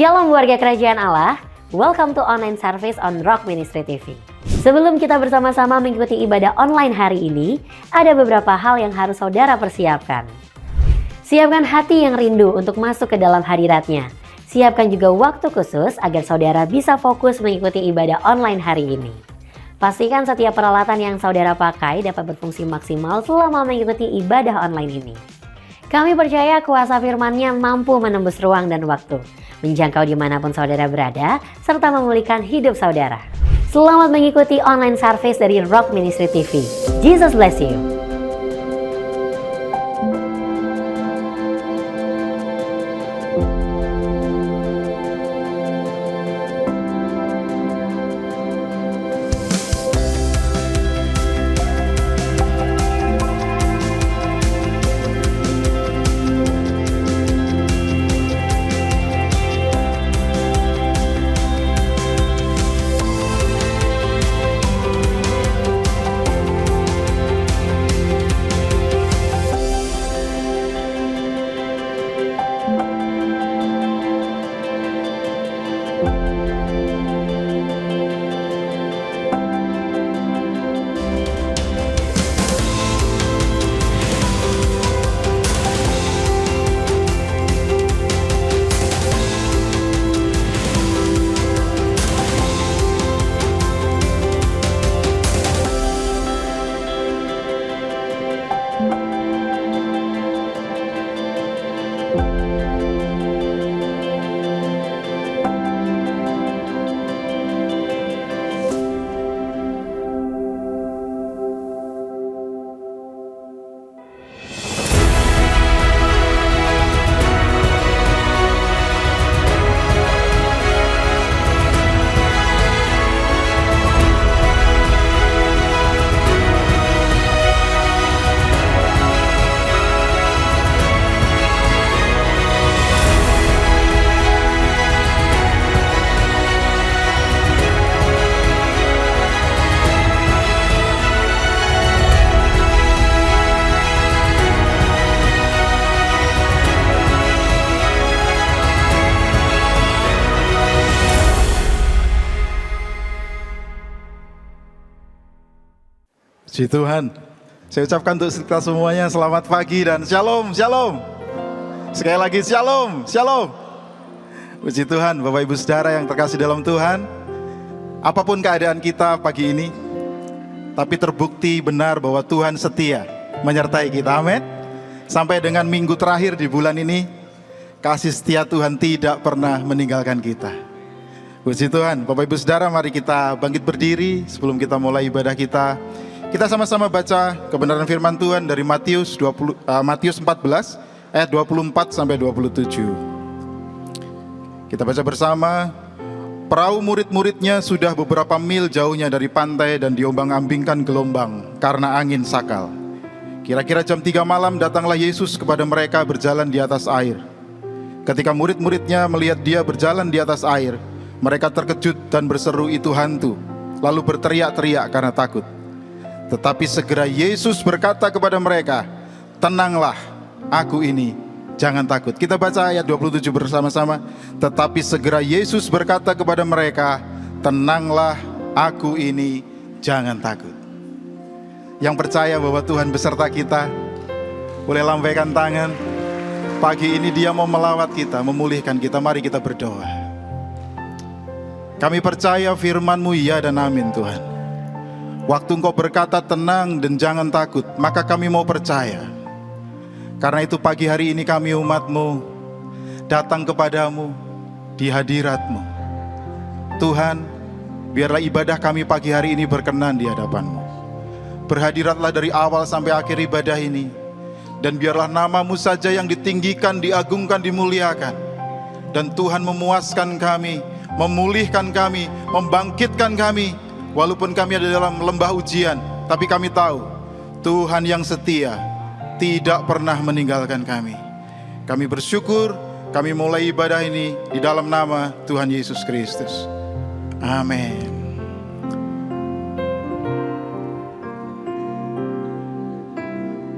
Shalom warga kerajaan Allah, welcome to online service on Rock Ministry TV. Sebelum kita bersama-sama mengikuti ibadah online hari ini, ada beberapa hal yang harus saudara persiapkan. Siapkan hati yang rindu untuk masuk ke dalam hadiratnya. Siapkan juga waktu khusus agar saudara bisa fokus mengikuti ibadah online hari ini. Pastikan setiap peralatan yang saudara pakai dapat berfungsi maksimal selama mengikuti ibadah online ini. Kami percaya kuasa firman-Nya mampu menembus ruang dan waktu, menjangkau dimanapun saudara berada, serta memulihkan hidup saudara. Selamat mengikuti online service dari Rock Ministry TV. Jesus bless you. Puji Tuhan, saya ucapkan untuk kita semuanya selamat pagi dan shalom, shalom. Sekali lagi shalom, shalom. Puji Tuhan, Bapak Ibu Saudara yang terkasih dalam Tuhan. Apapun keadaan kita pagi ini, tapi terbukti benar bahwa Tuhan setia menyertai kita, amin. Sampai dengan minggu terakhir di bulan ini, kasih setia Tuhan tidak pernah meninggalkan kita. Puji Tuhan, Bapak Ibu Saudara, mari kita bangkit berdiri sebelum kita mulai ibadah kita. Kita sama-sama baca kebenaran firman Tuhan dari Matius 14 ayat 24 sampai 27. Kita baca bersama. Perahu murid-muridnya sudah beberapa mil jauhnya dari pantai dan diombang-ambingkan gelombang karena angin sakal. Kira-kira jam 3 malam datanglah Yesus kepada mereka berjalan di atas air. Ketika murid-muridnya melihat dia berjalan di atas air, mereka terkejut dan berseru itu hantu, lalu berteriak-teriak karena takut. Tetapi segera Yesus berkata kepada mereka, "Tenanglah, aku ini, jangan takut." Kita baca ayat 27 bersama-sama. Tetapi segera Yesus berkata kepada mereka, "Tenanglah, aku ini, jangan takut." Yang percaya bahwa Tuhan beserta kita, boleh lambaikan tangan. Pagi ini Dia mau melawat kita, memulihkan kita. Mari kita berdoa. Kami percaya firman-Mu ya dan amin Tuhan. Waktu Engkau berkata tenang dan jangan takut, maka kami mau percaya. Karena itu pagi hari ini kami umat-Mu datang kepadamu di hadirat-Mu. Tuhan, biarlah ibadah kami pagi hari ini berkenan di hadapan-Mu. Berhadiratlah dari awal sampai akhir ibadah ini. Dan biarlah nama-Mu saja yang ditinggikan, diagungkan, dimuliakan. Dan Tuhan memuaskan kami, memulihkan kami, membangkitkan kami. Walaupun kami ada dalam lembah ujian, tapi kami tahu Tuhan yang setia tidak pernah meninggalkan kami. Kami bersyukur, kami mulai ibadah ini di dalam nama Tuhan Yesus Kristus. Amin.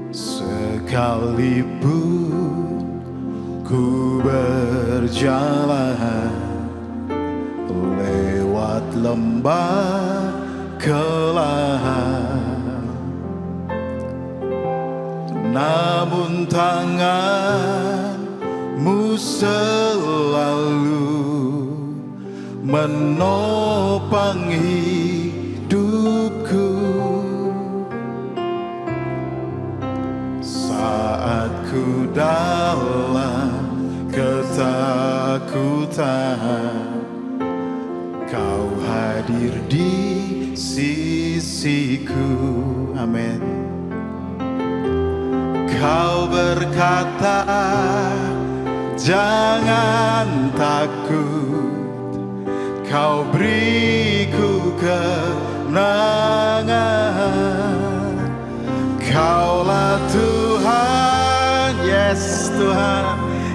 Sekalipun Ku berjalan lewat lembah gelap, namun tangan-Mu selalu menopang hidupku. Saat ku dalam ketakutan, Kau hadir di sisiku. Amin. Kau berkata, jangan takut, Kau beriku kemenangan. Kaulah Tuhan, yes Tuhan,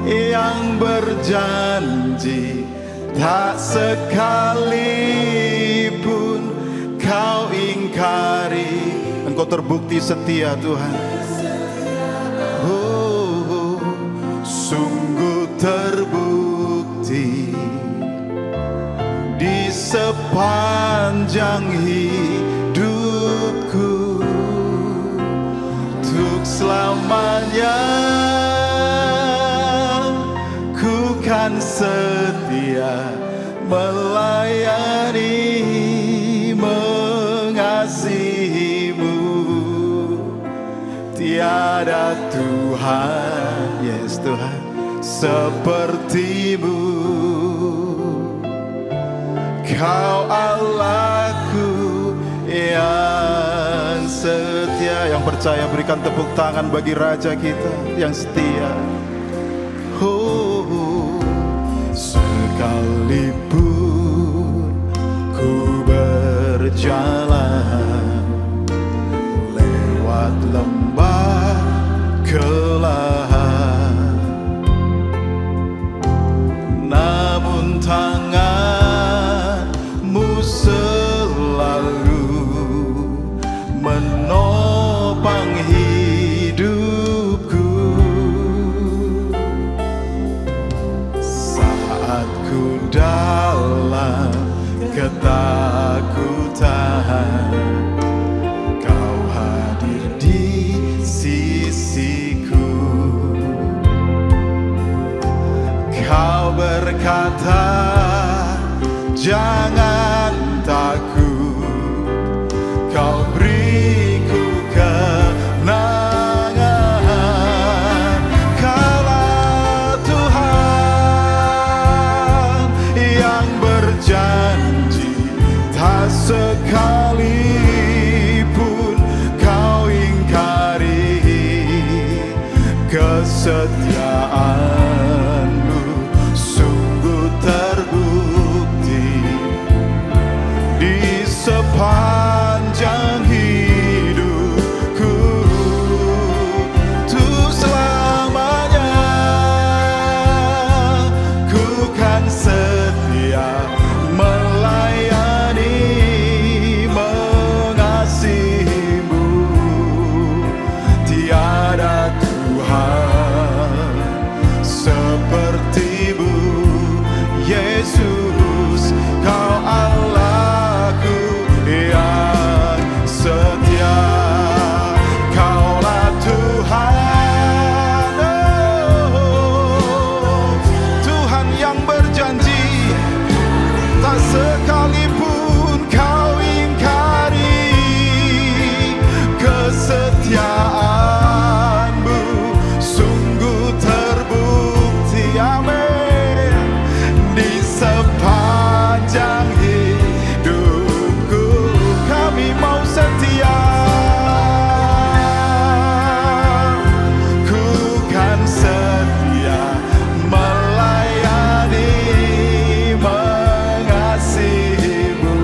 yang berjanji tak sekalipun Kau ingkari. Engkau terbukti setia Tuhan. Oh, sungguh terbukti di sepanjang hidupku, untuk selamanya ku kan setia melayani, mengasihi-Mu. Tiada Tuhan, yes Tuhan, seperti-Mu. Kau Allahku yang setia. Yang percaya berikan tepuk tangan bagi Raja kita yang setia. Oh, sekalipun ku berjalan lewat lembah gelap, namun tangan-Mu selalu menopang hidupku. Saat ku dalam ketakutan, Kau hadir di sisiku. Kau berkata, jangan takut, Kau beriku kemenangan. Kaulah Tuhan yang berjanji tak sekalipun Kau ingkari. Kesetiaan-Mu sungguh terbukti di sepanjang hidupku, untuk selamanya ku kan setia melayani, mengasihi-Mu. Tiada Tuhan seperti-Mu, Yesus. Kau Allahku yang setia. Kaulah Tuhan, oh, Tuhan yang berjanji tak sekalipun Kau ingkari. Kesetiaan-Mu sungguh terbukti, amin, di sepanjang hidupku. Kami mau setia, ku kan setia melayani, mengasihi-Mu.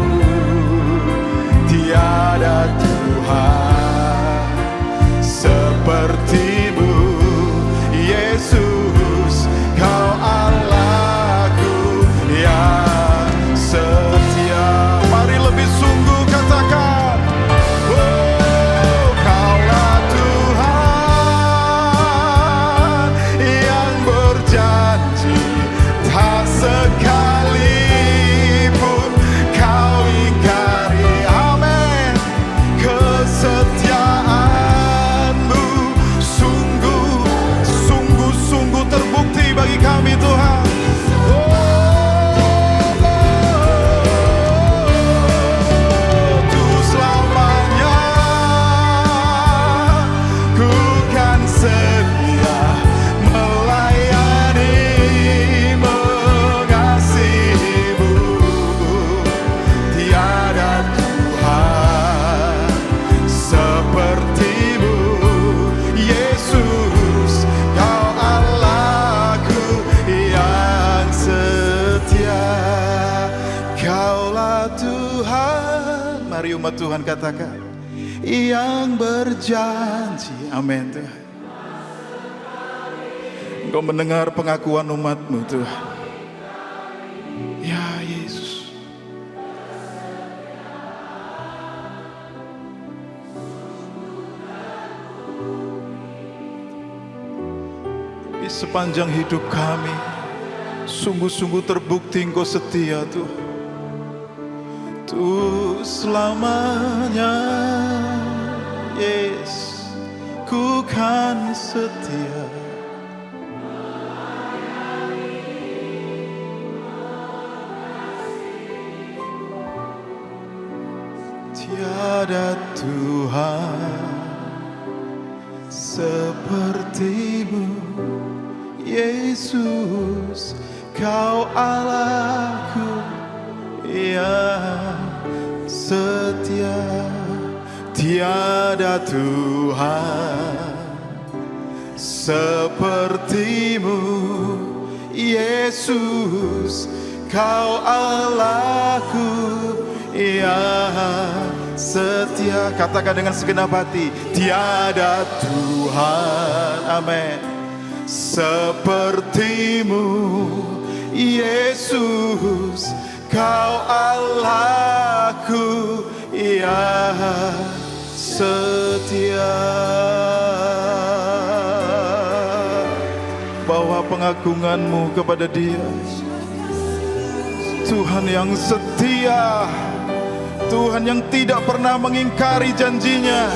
setia, Kaulah Tuhan. Mari umat Tuhan katakan, yang berjanji. Amin Tuhan. Engkau mendengar pengakuan umat-Mu Tuhan. Ya Yesus. Di sepanjang hidup kami, sungguh-sungguh terbukti Engkau setia Tuhan. Tuh selamanya, Yes, ku kan setia. Tiada Tuhan seperti-Mu, Yesus, Kau Allahku yang setia. Tiada Tuhan seperti-Mu, Yesus, Kau Allahku yang setia. Katakan dengan segenap hati, tiada Tuhan, amin, seperti-Mu, Yesus, Kau Allahku yang setia. Bawa pengagungan-Mu kepada Dia, Tuhan yang setia, Tuhan yang tidak pernah mengingkari janjinya.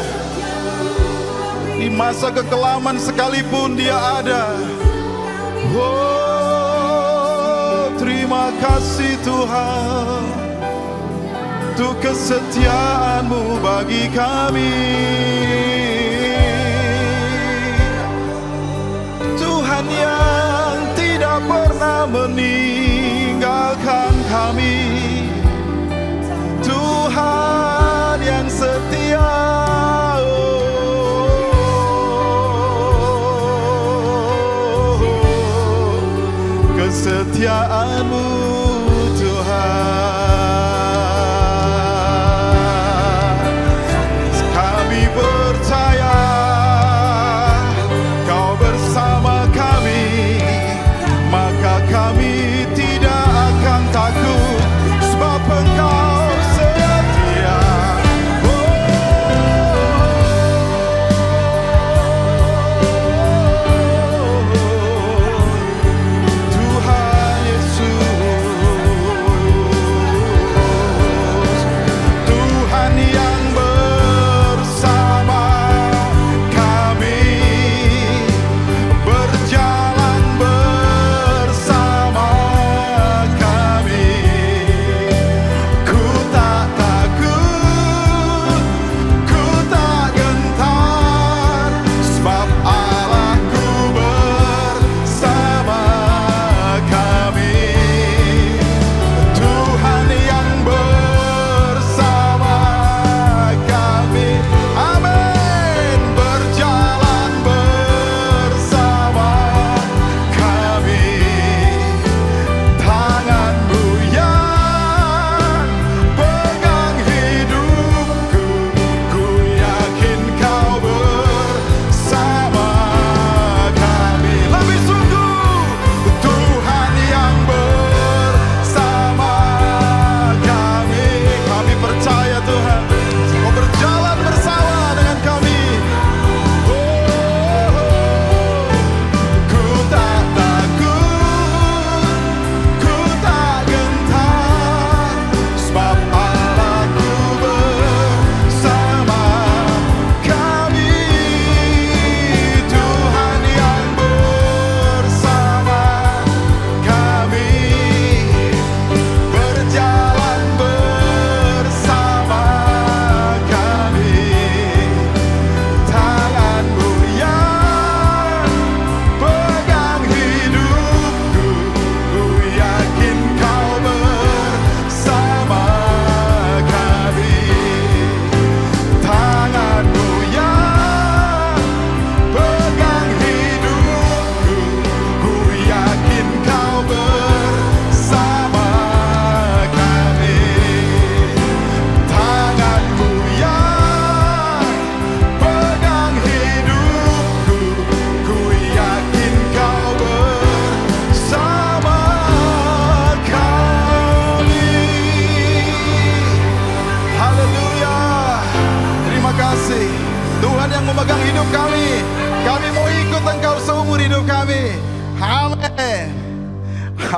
Di masa kekelaman sekalipun Dia ada. Oh, terima kasih Tuhan, untuk kesetiaan-Mu bagi kami. Tuhan yang tidak pernah meninggalkan kami, Tuhan yang setia. Kesetiaan-Mu Tuhan, kami percaya Kau bersama kami, maka kami tidak akan takut, sebab Engkau setia. Tuhan Yesus,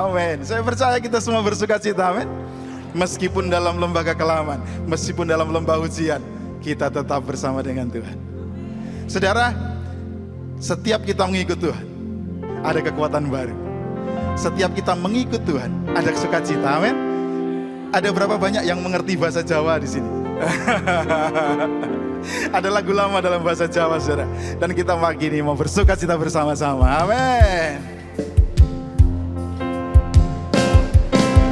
Amin. Saya percaya kita semua bersuka cita, amin. Meskipun dalam lembah kekelaman, meskipun dalam lembah ujian, kita tetap bersama dengan Tuhan. Saudara, setiap kita mengikut Tuhan, ada kekuatan baru. Setiap kita mengikut Tuhan, ada sukacita, amin. Ada berapa banyak yang mengerti bahasa Jawa di sini? Ada lagu lama dalam bahasa Jawa, saudara. Dan kita pagi ini mau bersukacita bersama-sama, amin.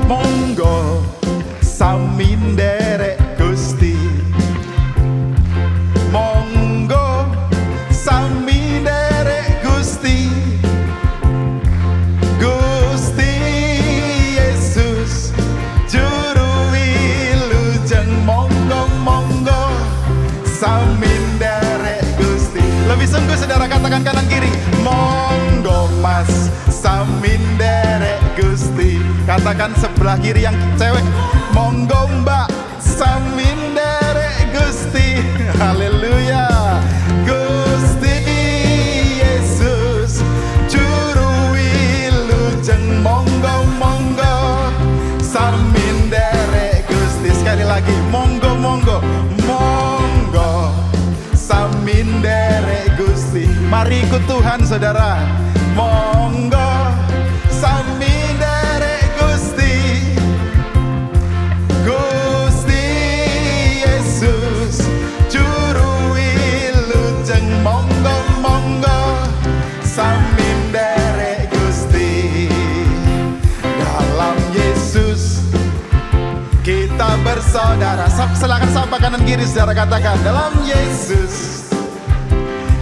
Monggo sami nderek Gusti, monggo sami nderek Gusti, Gusti Yesus juru wilujeng, monggo monggo sami nderek Gusti. Lebih sungguh saudara, katakan kanan kiri, monggo Mas sami nderek Gusti. Katakan sebelah kiri yang cewek, monggo Mbak sami nderek Gusti. Haleluya. Gusti Yesus juru wilujeng, monggo monggo sami nderek Gusti. Sekali lagi, monggo monggo monggo sami nderek Gusti. Mari ikut Tuhan saudara, monggo sami nderek Gusti, Gusti Yesus juru wilujeng, monggo monggo sami nderek Gusti. Dalam Yesus kita bersaudara. Silakan sapa kanan kiri saudara, katakan dalam Yesus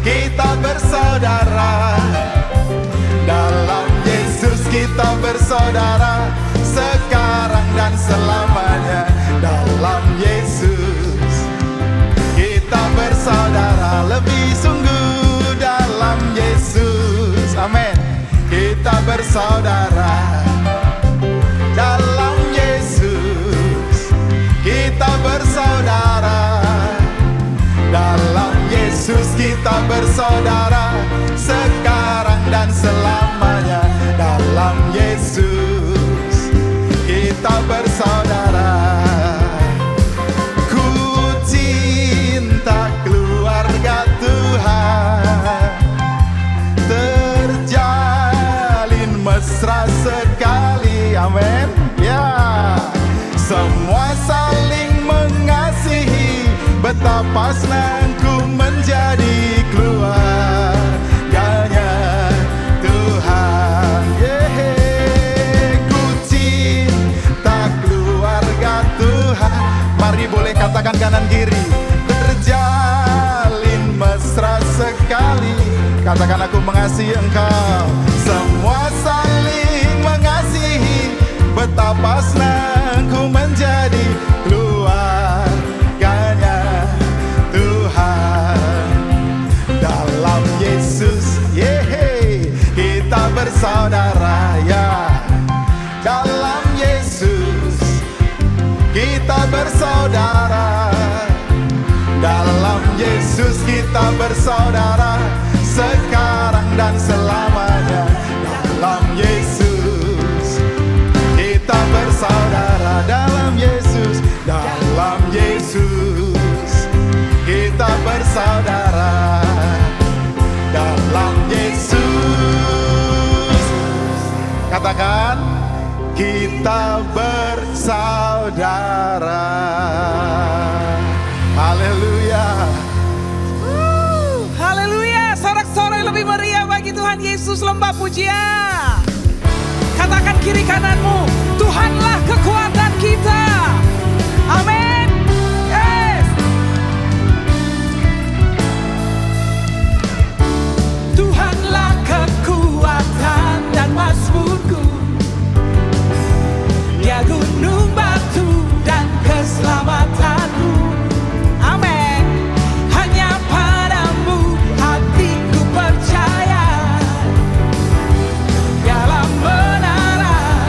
kita bersaudara. Dalam Yesus kita bersaudara, sekarang dan selamanya. Dalam Yesus kita bersaudara, lebih sungguh dalam Yesus, amin. Kita bersaudara dalam Yesus, kita bersaudara. Dalam Yesus kita bersaudara, sekarang dan selamanya. Dalam Yesus kita bersaudara. Ku cinta keluarga Tuhan, terjalin mesra sekali, amin. Ya, semua saling mengasihi, betapa senangku menjadi keluarganya Tuhan. Ku cinta keluarga Tuhan. Mari boleh katakan kanan kiri, terjalin mesra sekali. Katakan aku mengasihi engkau. Semua saling mengasihi, betapa senangku menjadi keluarganya Tuhan. Dalam Yesus, kita bersaudara, ya. Dalam Yesus kita bersaudara. Dalam Yesus kita bersaudara, sekarang dan selamanya. Dalam Yesus kita bersaudara. Dalam Yesus, dalam Yesus kita bersaudara. Dalam Yesus, katakan kita bersaudara. Haleluya. Haleluya, sorak-sorai lebih meriah bagi Tuhan Yesus, lembah pujian. Katakan kiri kananmu, Tuhanlah kekuatan kita. Amin. Yes. Tuhanlah kekuatan dan mazmurku, Dia gunung batu dan keselamatanku. Amin. Hanya padamu hatiku percaya, dalam menara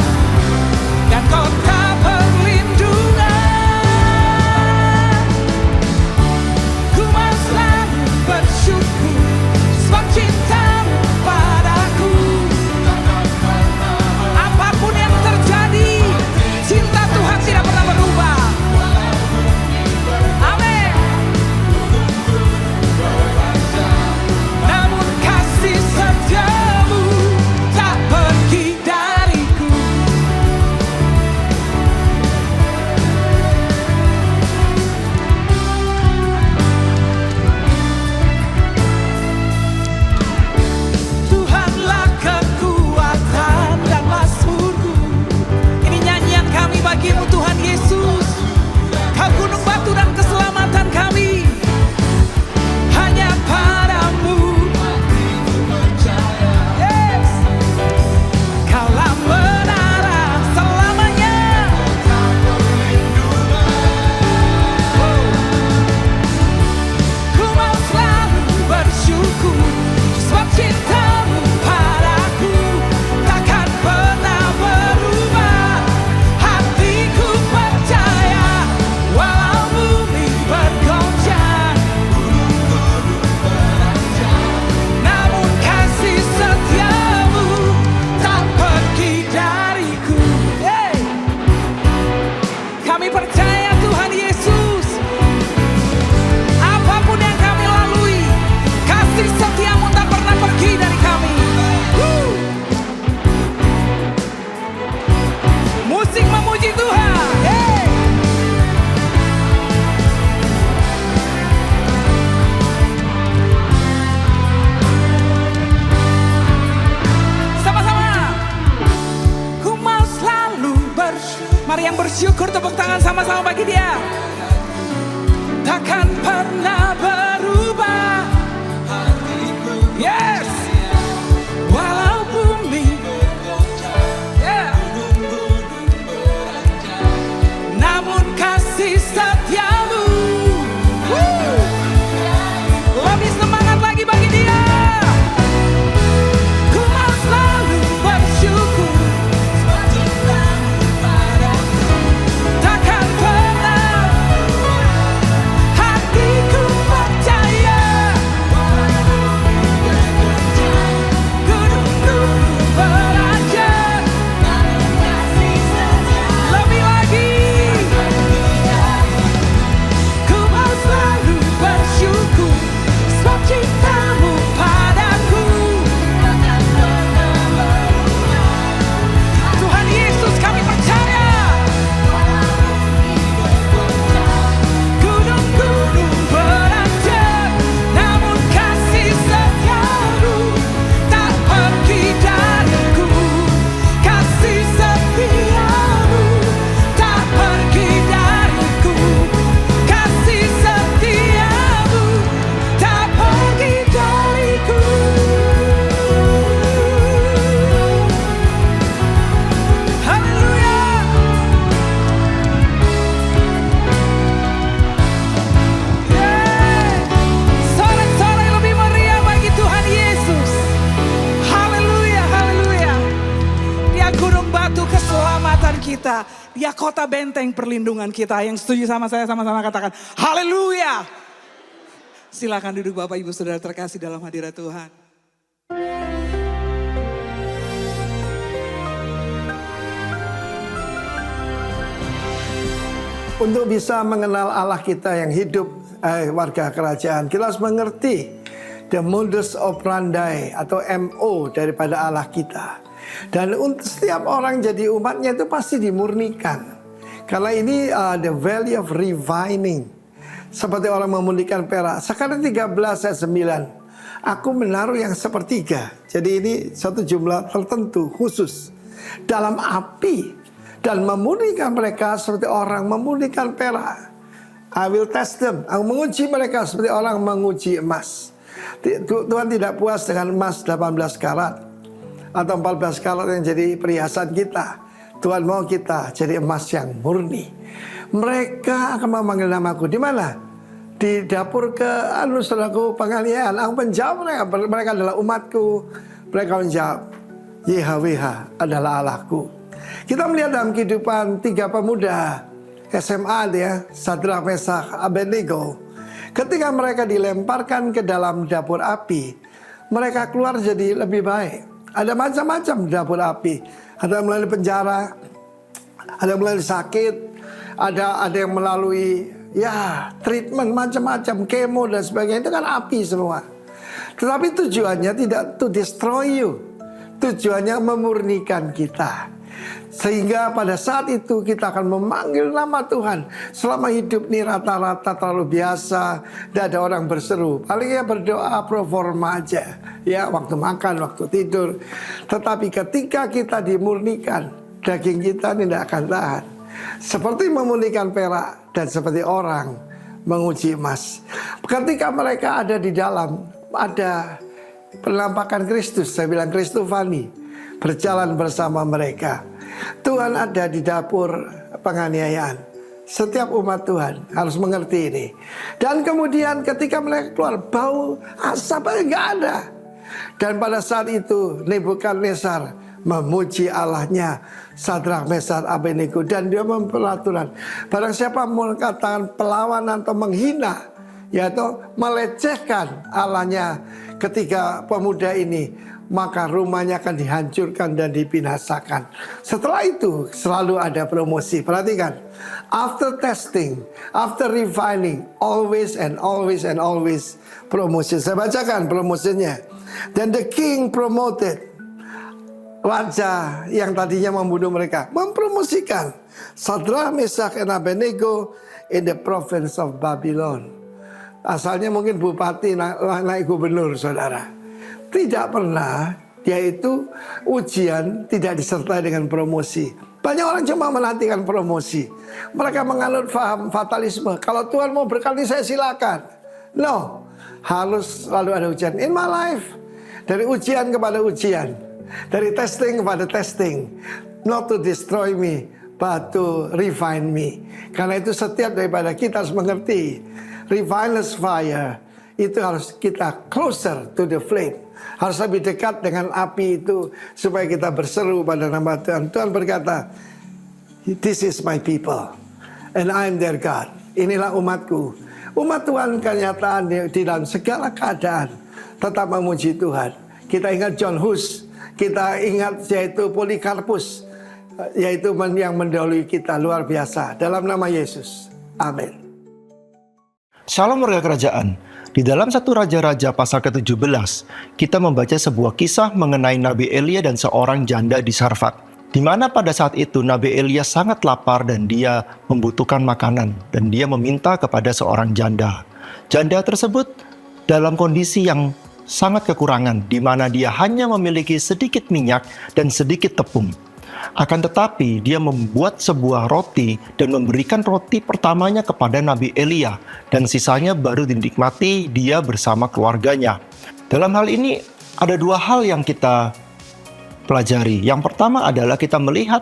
Mari yang bersyukur tepuk tangan sama-sama bagi dia. Takkan pernah berubah. Yes. Walau bumi, yeah, namun kasih setiamu. Lebih semangat lagi bagi dia. Ku mau selalu bersyukur. Takkan pernah hatiku percaya. Gunung-gunung beranjak. Lebih lagi. Ku mau selalu bersyukur. Sebab cintamu padaku. Tuhan Yesus kami percaya. Gunung-gunung beranjak, namun kasih setiamu tak pergi dariku. Kasih setiamu tak pergi dariku. Kasih setiamu tak pergi dariku. Haleluya. Sorak-sorai lebih meriah bagi Tuhan Yesus. Haleluya, haleluya. Dia gunung batu keselamatan kita. Dia kota benteng perlindungan kita. Yang setuju sama saya sama-sama katakan haleluya. Silakan duduk Bapak Ibu Saudara terkasih dalam hadirat Tuhan. Untuk bisa mengenal Allah kita yang hidup, warga kerajaan, kita harus mengerti the modus operandi atau MO daripada Allah kita. Dan untuk setiap orang jadi umatnya itu pasti dimurnikan. Karena ini the value of refining. Seperti orang memurnikan perak. Sekarang 13 ayat 9. Aku menaruh yang sepertiga. Jadi ini satu jumlah tertentu khusus dalam api. Dan memurnikan mereka seperti orang memurnikan perak. I will test them. Aku menguji mereka seperti orang menguji emas. Tuhan tidak puas dengan emas 18 karat atau 14 karat yang jadi perhiasan kita. Tuhan mau kita jadi emas yang murni. Mereka akan memanggil namaku. Di mana? Di dapur ke saudaraku penganiayaan. Aku menjawab mereka. Mereka adalah umatku. Mereka menjawab, YHWH adalah Allahku. Kita melihat dalam kehidupan tiga pemuda SMA dia, Sadrak, Mesak, Abednego. Ketika mereka dilemparkan ke dalam dapur api, mereka keluar jadi lebih baik. Ada macam-macam dapur api. Ada yang melalui penjara, ada yang melalui sakit, ada yang melalui treatment macam-macam, kemo dan sebagainya. Itu kan api semua. Tetapi tujuannya tidak to destroy you. Tujuannya memurnikan kita. Sehingga pada saat itu kita akan memanggil nama Tuhan. Selama hidup ini rata-rata terlalu biasa. Tidak ada orang berseru. Paling ya berdoa pro forma aja. Ya, waktu makan, waktu tidur. Tetapi ketika kita dimurnikan, daging kita tidak akan tahan. Seperti memurnikan perak dan seperti orang menguji emas. Ketika mereka ada di dalam, ada penampakan Kristus. Saya bilang Kristofani berjalan bersama mereka. Tuhan ada di dapur penganiayaan. Setiap umat Tuhan harus mengerti ini. Dan kemudian ketika mereka keluar, bau asapnya nggak ada. Dan pada saat itu Nebukadnezar memuji Allahnya Sadrak, Mesak, Abednego. Dan dia memperaturan, barang siapa mengatakan perlawanan atau menghina, yaitu melecehkan Allahnya ketiga pemuda ini, maka rumahnya akan dihancurkan dan dibinasakan. Setelah itu selalu ada promosi. Perhatikan, after testing, after refining, always and always and always promotion. Saya bacakan promosinya. Then the king promoted, raja yang tadinya membunuh mereka mempromosikan Sadrak, Mesak, dan Abednego in the province of Babylon. Asalnya mungkin bupati naik gubernur, saudara. Tidak pernah dia itu ujian tidak disertai dengan promosi. Banyak orang cuma menantikan promosi. Mereka menganut faham fatalisme. Kalau Tuhan mau berkati saya silakan. No, harus selalu ada ujian. In my life, dari ujian kepada ujian, dari testing kepada testing. Not to destroy me, but to refine me. Karena itu setiap daripada kita harus mengerti, refiner's fire itu harus kita closer to the flame. Harus lebih dekat dengan api itu supaya kita berseru pada nama Tuhan. Tuhan berkata, this is my people and I am their God. Inilah umatku. Umat Tuhan kenyataan di dalam segala keadaan tetap memuji Tuhan. Kita ingat John Hus, kita ingat yaitu Polikarpus, yaitu yang mendahului kita, luar biasa. Dalam nama Yesus, amin. Shalom warga kerajaan. Di dalam 1 Raja-Raja pasal ke-17, kita membaca sebuah kisah mengenai Nabi Elia dan seorang janda di Sarfat. Di mana pada saat itu Nabi Elia sangat lapar dan dia membutuhkan makanan. Dan dia meminta kepada seorang janda. Janda tersebut dalam kondisi yang sangat kekurangan, di mana dia hanya memiliki sedikit minyak dan sedikit tepung. Akan tetapi dia membuat sebuah roti dan memberikan roti pertamanya kepada Nabi Elia. Dan sisanya baru dinikmati dia bersama keluarganya. Dalam hal ini ada dua hal yang kita pelajari. Yang pertama adalah kita melihat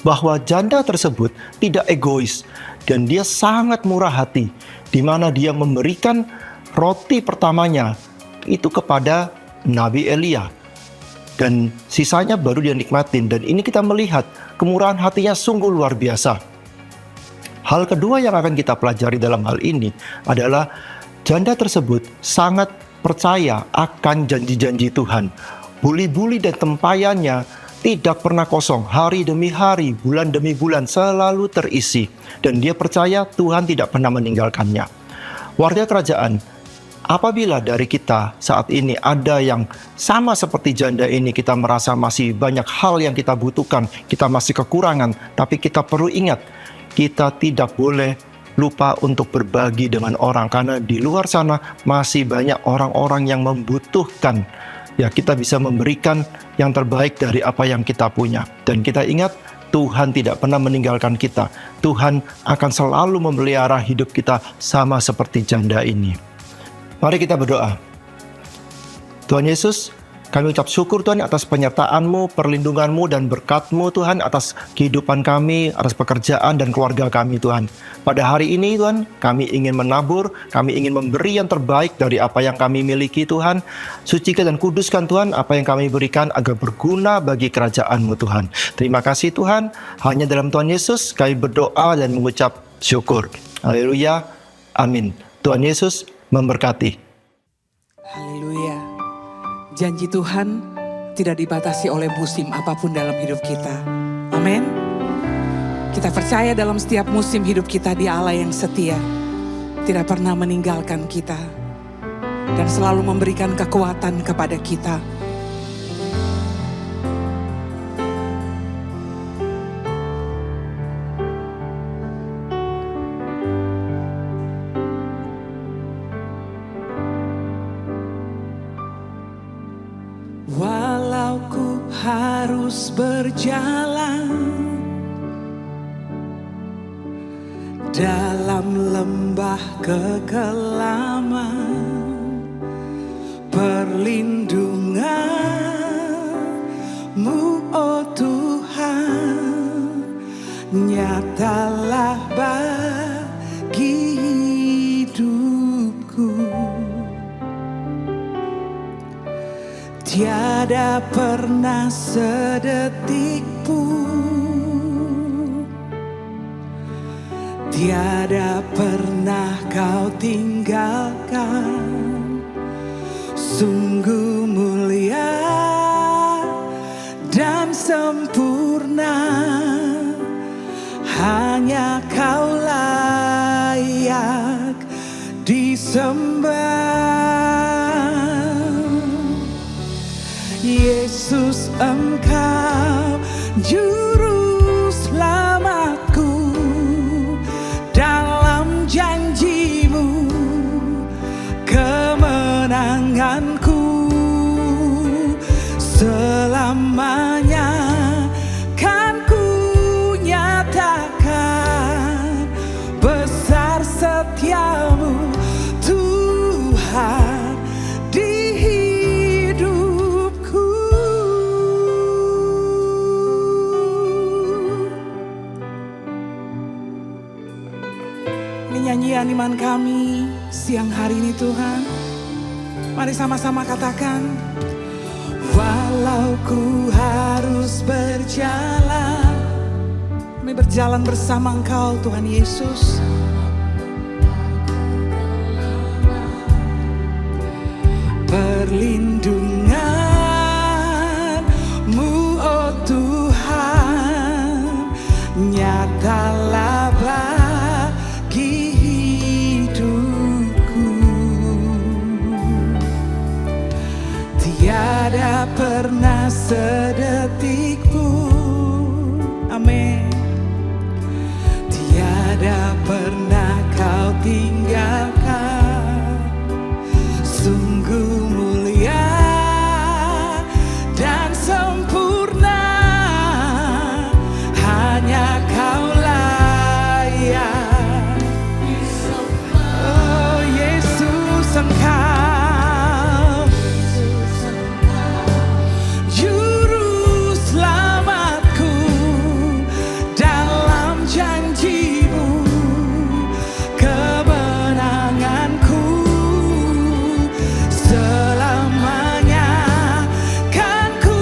bahwa janda tersebut tidak egois. Dan dia sangat murah hati. Di mana dia memberikan roti pertamanya itu kepada Nabi Elia. Dan sisanya baru dia nikmatin. Dan ini kita melihat kemurahan hatinya sungguh luar biasa. Hal kedua yang akan kita pelajari dalam hal ini adalah janda tersebut sangat percaya akan janji-janji Tuhan. Buli-buli dan tempayannya tidak pernah kosong. Hari demi hari, bulan demi bulan selalu terisi. Dan dia percaya Tuhan tidak pernah meninggalkannya. Warga kerajaan, apabila dari kita saat ini ada yang sama seperti janda ini, kita merasa masih banyak hal yang kita butuhkan, kita masih kekurangan, tapi kita perlu ingat, kita tidak boleh lupa untuk berbagi dengan orang, karena di luar sana masih banyak orang-orang yang membutuhkan. Ya, kita bisa memberikan yang terbaik dari apa yang kita punya. Dan kita ingat, Tuhan tidak pernah meninggalkan kita. Tuhan akan selalu memelihara hidup kita sama seperti janda ini. Mari kita berdoa. Tuhan Yesus, kami ucap syukur Tuhan atas penyertaan-Mu, perlindungan-Mu, dan berkat-Mu Tuhan atas kehidupan kami, atas pekerjaan dan keluarga kami Tuhan. Pada hari ini Tuhan, kami ingin menabur, kami ingin memberi yang terbaik dari apa yang kami miliki Tuhan. Sucikan dan kuduskan Tuhan apa yang kami berikan agar berguna bagi kerajaan-Mu Tuhan. Terima kasih Tuhan, hanya dalam Tuhan Yesus kami berdoa dan mengucap syukur. Haleluya, amin. Tuhan Yesus memberkati. Haleluya. Janji Tuhan tidak dibatasi oleh musim apapun dalam hidup kita. Amin. Kita percaya dalam setiap musim hidup kita Dia Allah yang setia. Tidak pernah meninggalkan kita. Dan selalu memberikan kekuatan kepada kita. Walau ku harus berjalan dalam lembah kekelaman, perlindungan-Mu, oh Tuhan, nyatalah bagi hidupku. Tiada pernah sedetik pun, tiada pernah Kau tinggalkan. Sungguh mulia dan sempurna, hanya Kau layak disembah. Yesus, Engkau juru selamatku, dalam janji-Mu kemenanganku selamanya kan ku nyanyian iman kami siang hari ini Tuhan. Mari sama-sama katakan, walau ku harus berjalan, kami berjalan bersama Engkau Tuhan Yesus. Perlindungan-Mu oh Tuhan, nyatalah bagi hidupku. Tiada pernah sedetik pun, amin, tiada pernah Kau tinggalkan. Sungguh mulia dan sempurna, hanya Kau layak. Oh Yesus, Engkau juru selamatku, dalam janji-Mu kemenanganku. Selamanya kan ku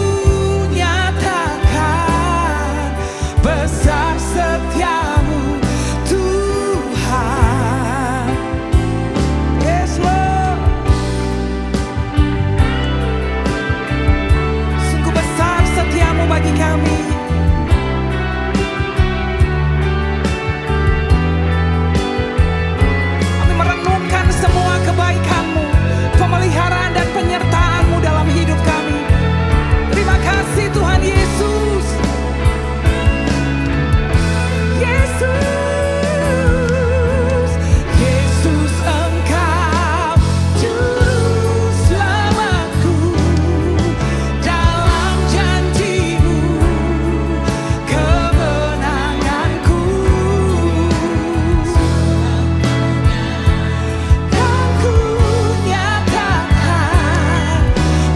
nyatakan besar setia-Mu Tuhan. Yes Lord, sungguh besar setia-Mu bagi kami. Kami merenungkan semua kebaikan-Mu, pemeliharaan dan penyertaan-Mu dalam hidup kami. Terima kasih Tuhan Yesus. Yesus, Yesus, Engkau juru selamatku, dalam janji-Mu kemenanganku. Kan ku nyatakan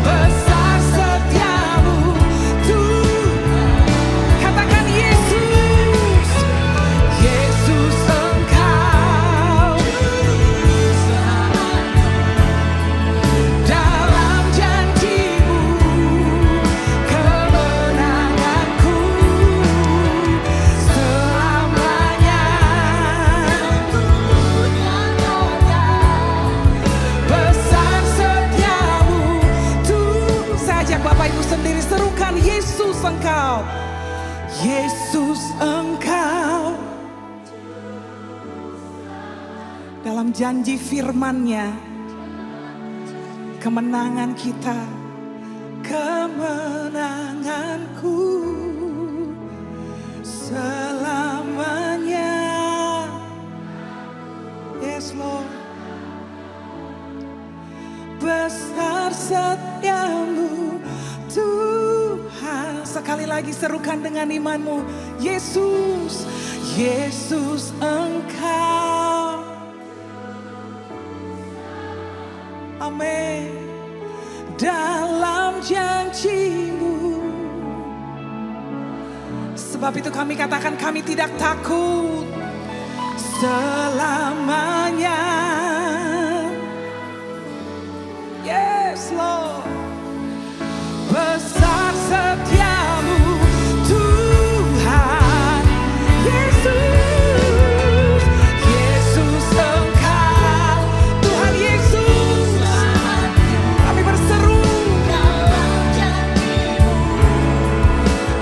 besar setia-Mu Tuhan. Katakan Yesus, Yesus, Engkau dalam janji-Mu kemenanganku. Selamanya besar setia-Mu Tuhan. Saya ajak Bapak Ibu sendiri serukan, Yesus Engkau, Yesus Engkau dalam janji firman-Nya kemenangan kita, kemenanganku selamanya. Yes Lord, besar setia-Mu Tuhan. Sekali lagi serukan dengan imanmu, Yesus, Yesus Engkau. Amin. Dalam janji-Mu. Sebab itu kami katakan kami tidak takut selamanya. Yes Lord. Besar setia-Mu Tuhan. Yesus, Yesus Engkau. Tuhan Yesus, kami berseru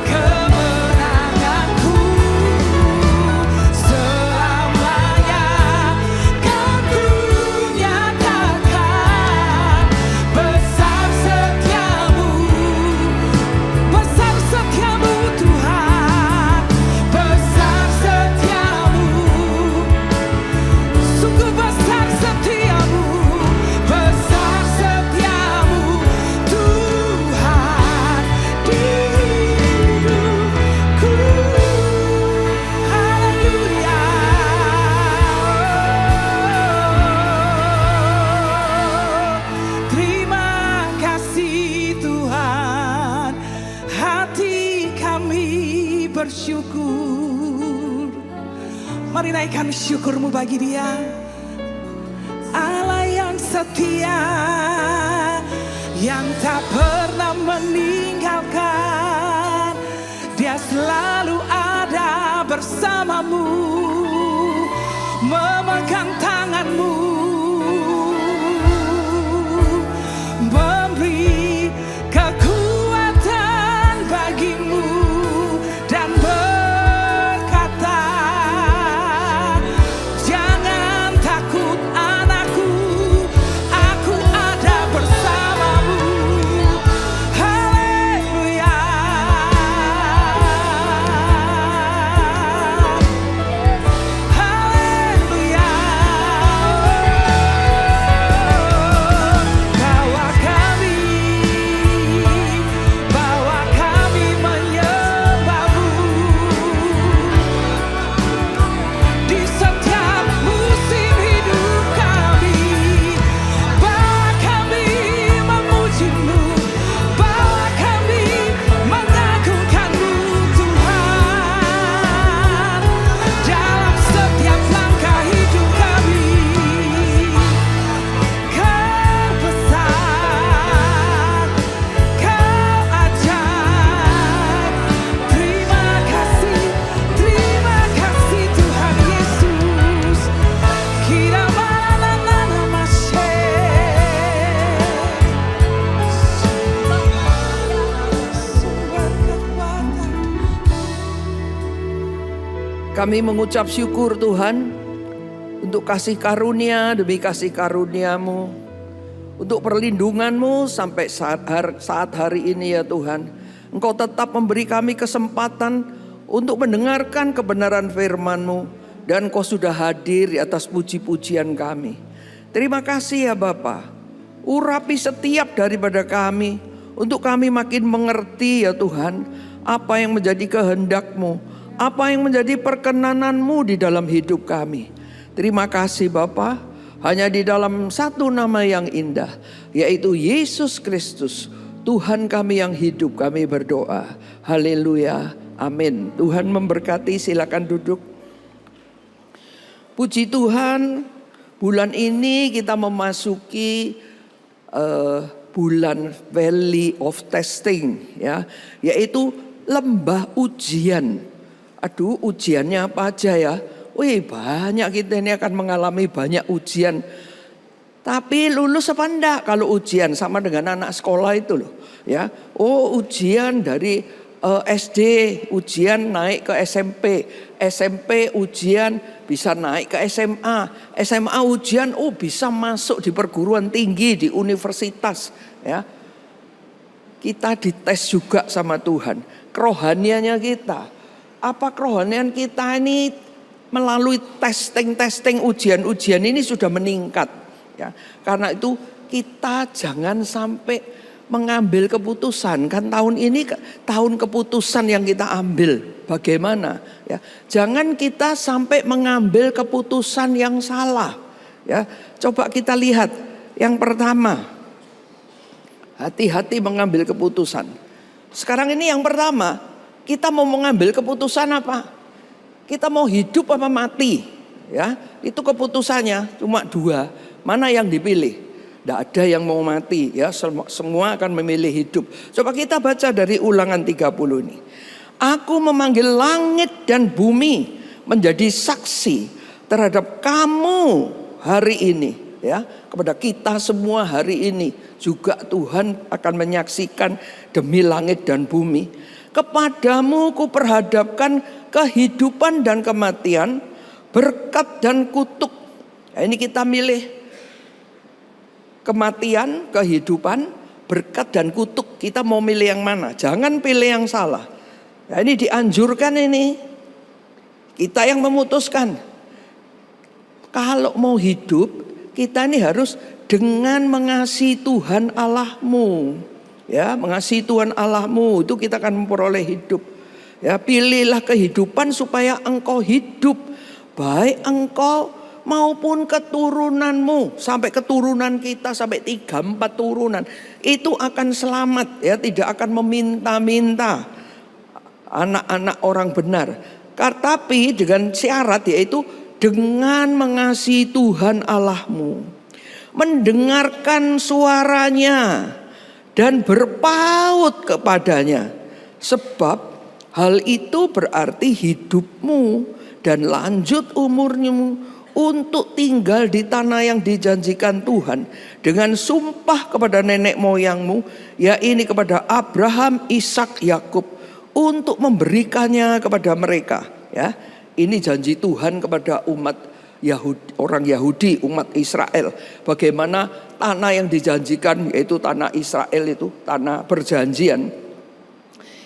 kemenanganku selamanya. Kan ku nyatakan besar Mari naikkan syukurmu bagi Dia. Allah yang setia, yang tak pernah meninggalkan. Dia selalu ada bersamamu, memegang tanganmu, memberi kekuatan bagimu, dan berkata, jangan takut anakku, aku ada bersamamu. Haleluya. Haleluya. Bawa kami menyembahmu di setiap musim hidup kami. Bawa kami memujimu, bawa kami mengagungkanmu Tuhan. Dalam setiap langkah hidup kami, Kau besar, Kau ajaib. Terima kasih Tuhan Yesus. Kira mana masih sumber kekuatan. Kami mengucap syukur Tuhan untuk kasih karunia demi kasih karuniamu, untuk perlindunganmu sampai saat hari ini ya Tuhan. Engkau tetap memberi kami kesempatan untuk mendengarkan kebenaran firman-Mu, dan Engkau sudah hadir di atas puji-pujian kami. Terima kasih ya Bapa. Urapi setiap daripada kami, untuk kami makin mengerti ya Tuhan, apa yang menjadi kehendak-Mu, apa yang menjadi perkenanan-Mu di dalam hidup kami. Terima kasih Bapa, hanya di dalam satu nama yang indah, yaitu Yesus Kristus, Tuhan kami yang hidup, kami berdoa. Haleluya, amin. Tuhan memberkati, silakan duduk. Puji Tuhan, bulan ini kita memasuki bulan Valley of Testing, ya, yaitu lembah ujian. Aduh, ujiannya apa aja ya? Wih, banyak, kita ini akan mengalami banyak ujian. Tapi lulus apa enggak? Kalau ujian sama dengan anak sekolah itu loh, ya. Oh, ujian dari SD, ujian naik ke SMP, SMP ujian bisa naik ke SMA, SMA ujian bisa masuk di perguruan tinggi, di universitas, ya. Kita dites juga sama Tuhan, kerohaniannya kita. Apa kerohanian kita ini melalui testing, ujian-ujian ini sudah meningkat, ya. Karena itu kita jangan sampai mengambil keputusan. Kan tahun ini tahun keputusan yang kita ambil. Bagaimana? Ya, jangan kita sampai mengambil keputusan yang salah. Ya, coba kita lihat yang pertama, hati-hati mengambil keputusan. Sekarang ini yang pertama, kita mau mengambil keputusan apa? Kita mau hidup apa mati? Ya, itu keputusannya cuma dua. Mana yang dipilih? Tidak ada yang mau mati, ya, semua akan memilih hidup. Coba kita baca dari Ulangan 30 ini. Aku memanggil langit dan bumi menjadi saksi terhadap kamu hari ini, ya, kepada kita semua hari ini juga Tuhan akan menyaksikan demi langit dan bumi. Kepadamu kuperhadapkan kehidupan dan kematian, berkat dan kutuk. Nah, ini kita milih kematian, kehidupan, berkat dan kutuk. Kita mau milih yang mana? Jangan pilih yang salah. Nah, ini dianjurkan ini. Kita yang memutuskan. Kalau mau hidup, kita ini harus dengan mengasihi Tuhan Allahmu. Ya, mengasihi Tuhan Allahmu, itu kita akan memperoleh hidup. Ya, pilihlah kehidupan supaya engkau hidup, baik engkau maupun keturunanmu, sampai keturunan kita sampai 3-4 turunan itu akan selamat, ya, tidak akan meminta-minta. Anak-anak orang benar Tapi dengan syarat, yaitu dengan mengasihi Tuhan Allahmu, mendengarkan suaranya dan berpaut kepadanya. Sebab hal itu berarti hidupmu dan lanjut umurmu untuk tinggal di tanah yang dijanjikan Tuhan dengan sumpah kepada nenek moyangmu, yaitu kepada Abraham, Ishak, Yakub, untuk memberikannya kepada mereka. Ya, ini janji Tuhan kepada umat Yahudi, orang Yahudi, umat Israel. Bagaimana tanah yang dijanjikan, yaitu tanah Israel, itu tanah perjanjian,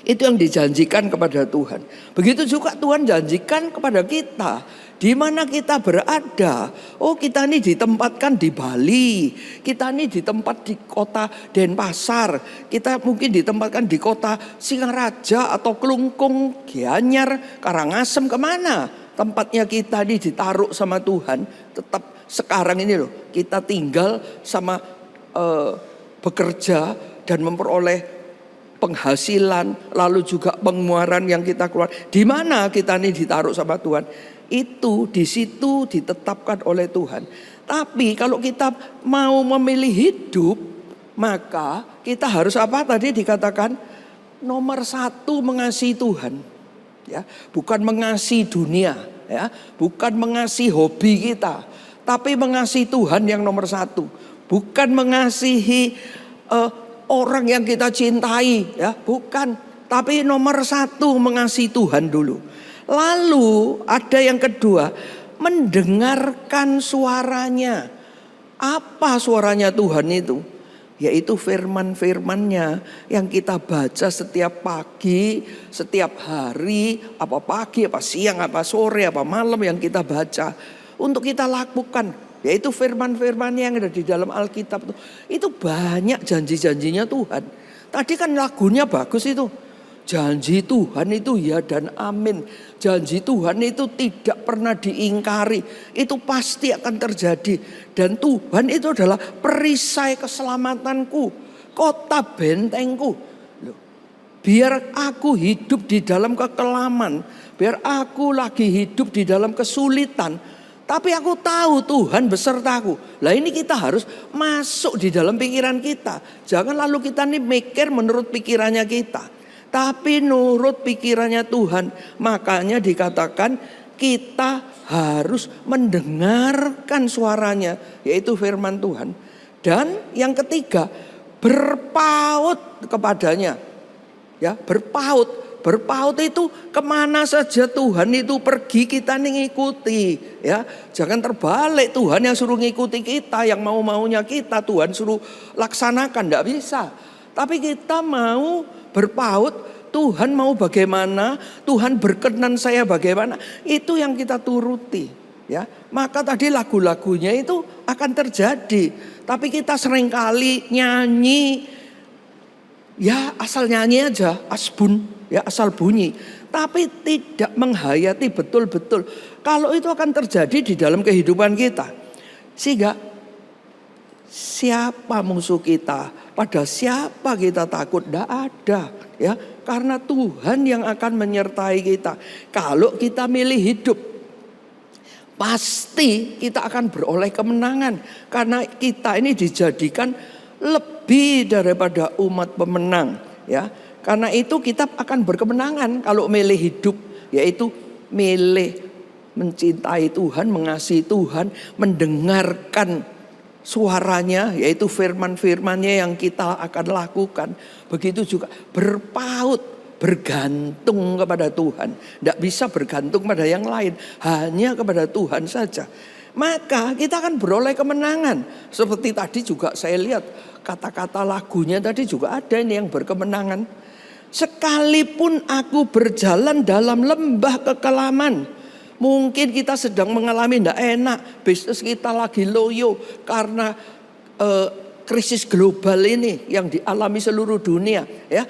itu yang dijanjikan kepada Tuhan. Begitu juga Tuhan janjikan kepada kita, di mana kita berada. Oh, kita ini ditempatkan di Bali, kita ini ditempat di kota Denpasar, kita mungkin ditempatkan di kota Singaraja atau Kelungkung, Gianyar, Karangasem, kemana tempatnya kita ini ditaruh sama Tuhan. Tetap sekarang ini loh, kita tinggal sama bekerja dan memperoleh penghasilan, lalu juga pengeluaran yang kita keluar. Di mana kita ini ditaruh sama Tuhan? Itu di situ ditetapkan oleh Tuhan. Tapi kalau kita mau memilih hidup, maka kita harus apa? Tadi dikatakan nomor 1 mengasihi Tuhan. Ya, bukan mengasihi dunia, ya, bukan mengasihi hobi kita, tapi mengasihi Tuhan yang nomor 1. Bukan mengasihi orang yang kita cintai, ya, bukan. Tapi nomor 1 mengasihi Tuhan dulu. Lalu ada yang kedua, mendengarkan suaranya. Apa suaranya Tuhan itu? Yaitu firman-firmannya yang kita baca setiap pagi, setiap hari, apa pagi, apa siang, apa sore, apa malam yang kita baca. Untuk kita lakukan. Yaitu firman-firman yang ada di dalam Alkitab itu banyak janji-janjinya Tuhan. Tadi kan lagunya bagus itu. Janji Tuhan itu ya dan amin. Janji Tuhan itu tidak pernah diingkari. Itu pasti akan terjadi. Dan Tuhan itu adalah perisai keselamatanku, kota bentengku. Biar aku hidup di dalam kekelaman, biar aku lagi hidup di dalam kesulitan, tapi aku tahu Tuhan besertaku. Lah ini kita harus masuk di dalam pikiran kita. Jangan lalu kita nih mikir menurut pikirannya kita, tapi nurut pikirannya Tuhan. Makanya dikatakan kita harus mendengarkan suaranya, yaitu firman Tuhan. Dan yang ketiga, berpaut kepadanya. Ya, berpaut. Berpaut itu kemana saja Tuhan itu pergi, kita nih ngikuti, ya. Jangan terbalik, Tuhan yang suruh ngikuti kita, yang mau-maunya kita Tuhan suruh laksanakan, tidak bisa. Tapi kita mau berpaut, Tuhan mau bagaimana, Tuhan berkenan saya bagaimana, itu yang kita turuti, ya. Maka tadi lagu-lagunya itu akan terjadi. Tapi kita seringkali nyanyi, ya asal nyanyi aja, asbun. Ya asal bunyi, tapi tidak menghayati betul-betul kalau itu akan terjadi di dalam kehidupan kita. Sehingga siapa musuh kita, pada siapa kita takut, tidak ada, ya. Karena Tuhan yang akan menyertai kita. Kalau kita milih hidup, pasti kita akan beroleh kemenangan, karena kita ini dijadikan lebih daripada umat pemenang, ya. Karena itu kita akan berkemenangan kalau milih hidup, yaitu milih mencintai Tuhan, mengasihi Tuhan, mendengarkan suaranya, yaitu firman-firmannya yang kita akan lakukan. Begitu juga berpaut, bergantung kepada Tuhan. Tidak bisa bergantung pada yang lain, hanya kepada Tuhan saja. Maka kita akan beroleh kemenangan. Seperti tadi juga saya lihat kata-kata lagunya tadi juga ada ini yang berkemenangan. Sekalipun aku berjalan dalam lembah kekelaman. Mungkin kita sedang mengalami tidak enak, bisnis kita lagi loyo karena krisis global ini yang dialami seluruh dunia, ya.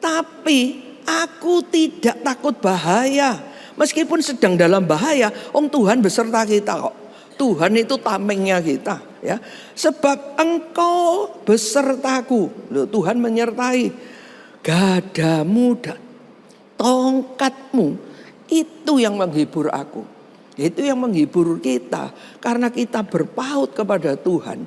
Tapi aku tidak takut bahaya. Meskipun sedang dalam bahaya, Tuhan beserta kita kok. Tuhan itu tamengnya kita, ya. Sebab Engkau besertaku. Loh, Tuhan menyertai. Gadamu dan tongkatmu Itu yang menghibur aku. Itu yang menghibur kita. Karena kita berpaut kepada Tuhan.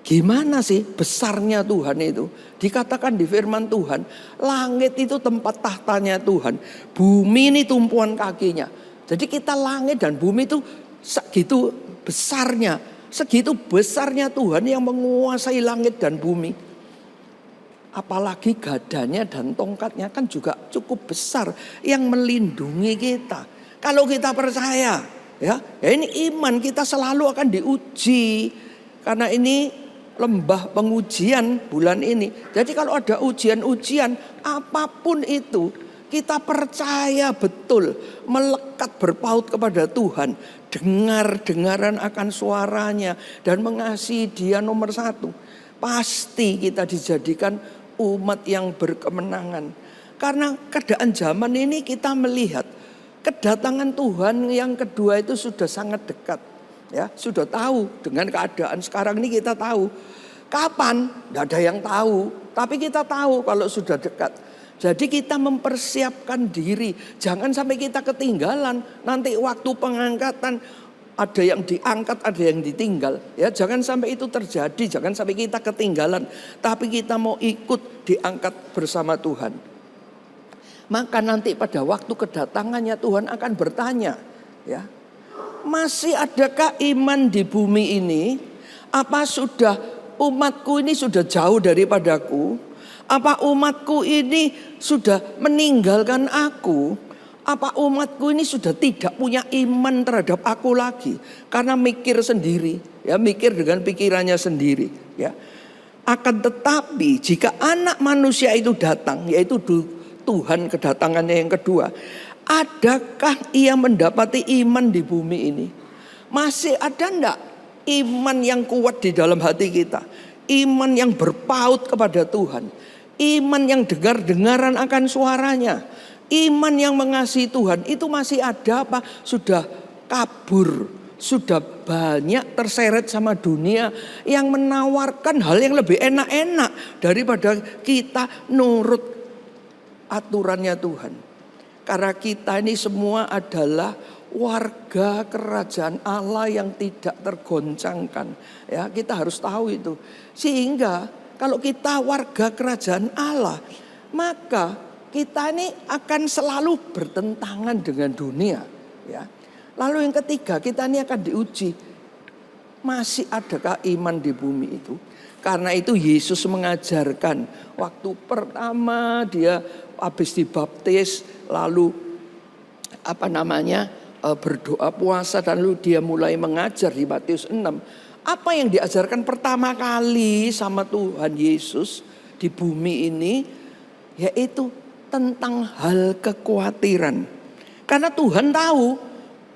Gimana sih besarnya Tuhan itu? Dikatakan di firman Tuhan, langit itu tempat tahtanya Tuhan. Bumi ini tumpuan kakinya. Jadi kita langit dan bumi itu segitu besarnya. Segitu besarnya Tuhan yang menguasai langit dan bumi. Apalagi gadanya dan tongkatnya kan juga cukup besar yang melindungi kita. Kalau kita percaya, ya ini iman kita selalu akan diuji. Karena ini lembah pengujian bulan ini. Jadi kalau ada ujian-ujian apapun itu, kita percaya betul, melekat berpaut kepada Tuhan, dengaran akan suaranya dan mengasihi Dia nomor satu. Pasti kita dijadikan umat yang berkemenangan. Karena keadaan zaman ini kita melihat kedatangan Tuhan yang kedua itu sudah sangat dekat. Ya, sudah tahu dengan keadaan sekarang ini kita tahu. Kapan? Tidak ada yang tahu. Tapi kita tahu kalau sudah dekat. Jadi kita mempersiapkan diri. Jangan sampai kita ketinggalan. Nanti waktu pengangkatan ada yang diangkat, ada yang ditinggal. Ya, jangan sampai itu terjadi. Jangan sampai kita ketinggalan. Tapi kita mau ikut diangkat bersama Tuhan. Maka nanti pada waktu kedatangannya Tuhan akan bertanya. Ya, masih adakah iman di bumi ini? Apa sudah umatku ini sudah jauh daripadaku? Apa umatku ini sudah meninggalkan aku? Apa umatku ini sudah tidak punya iman terhadap aku lagi? Karena mikir sendiri, ya mikir dengan pikirannya sendiri, ya. Akan tetapi jika anak manusia itu datang, yaitu Tuhan kedatangannya yang kedua, adakah ia mendapati iman di bumi ini? Masih ada enggak iman yang kuat di dalam hati kita? Iman yang berpaut kepada Tuhan. Iman yang dengar-dengaran akan suaranya. Iman yang mengasihi Tuhan. Itu masih ada apa? Sudah kabur. Sudah banyak terseret sama dunia yang menawarkan hal yang lebih enak-enak daripada kita nurut aturannya Tuhan. Karena kita ini semua adalah warga kerajaan Allah yang tidak tergoncangkan. Ya, kita harus tahu itu. Sehingga kalau kita warga kerajaan Allah, maka kita ini akan selalu bertentangan dengan dunia. Ya. Lalu yang ketiga, kita ini akan diuji. Masih adakah iman di bumi itu? Karena itu Yesus mengajarkan waktu pertama dia habis dibaptis, lalu berdoa puasa, dan lalu dia mulai mengajar di Matius 6. Apa yang diajarkan pertama kali sama Tuhan Yesus di bumi ini, yaitu tentang hal kekhawatiran. Karena Tuhan tahu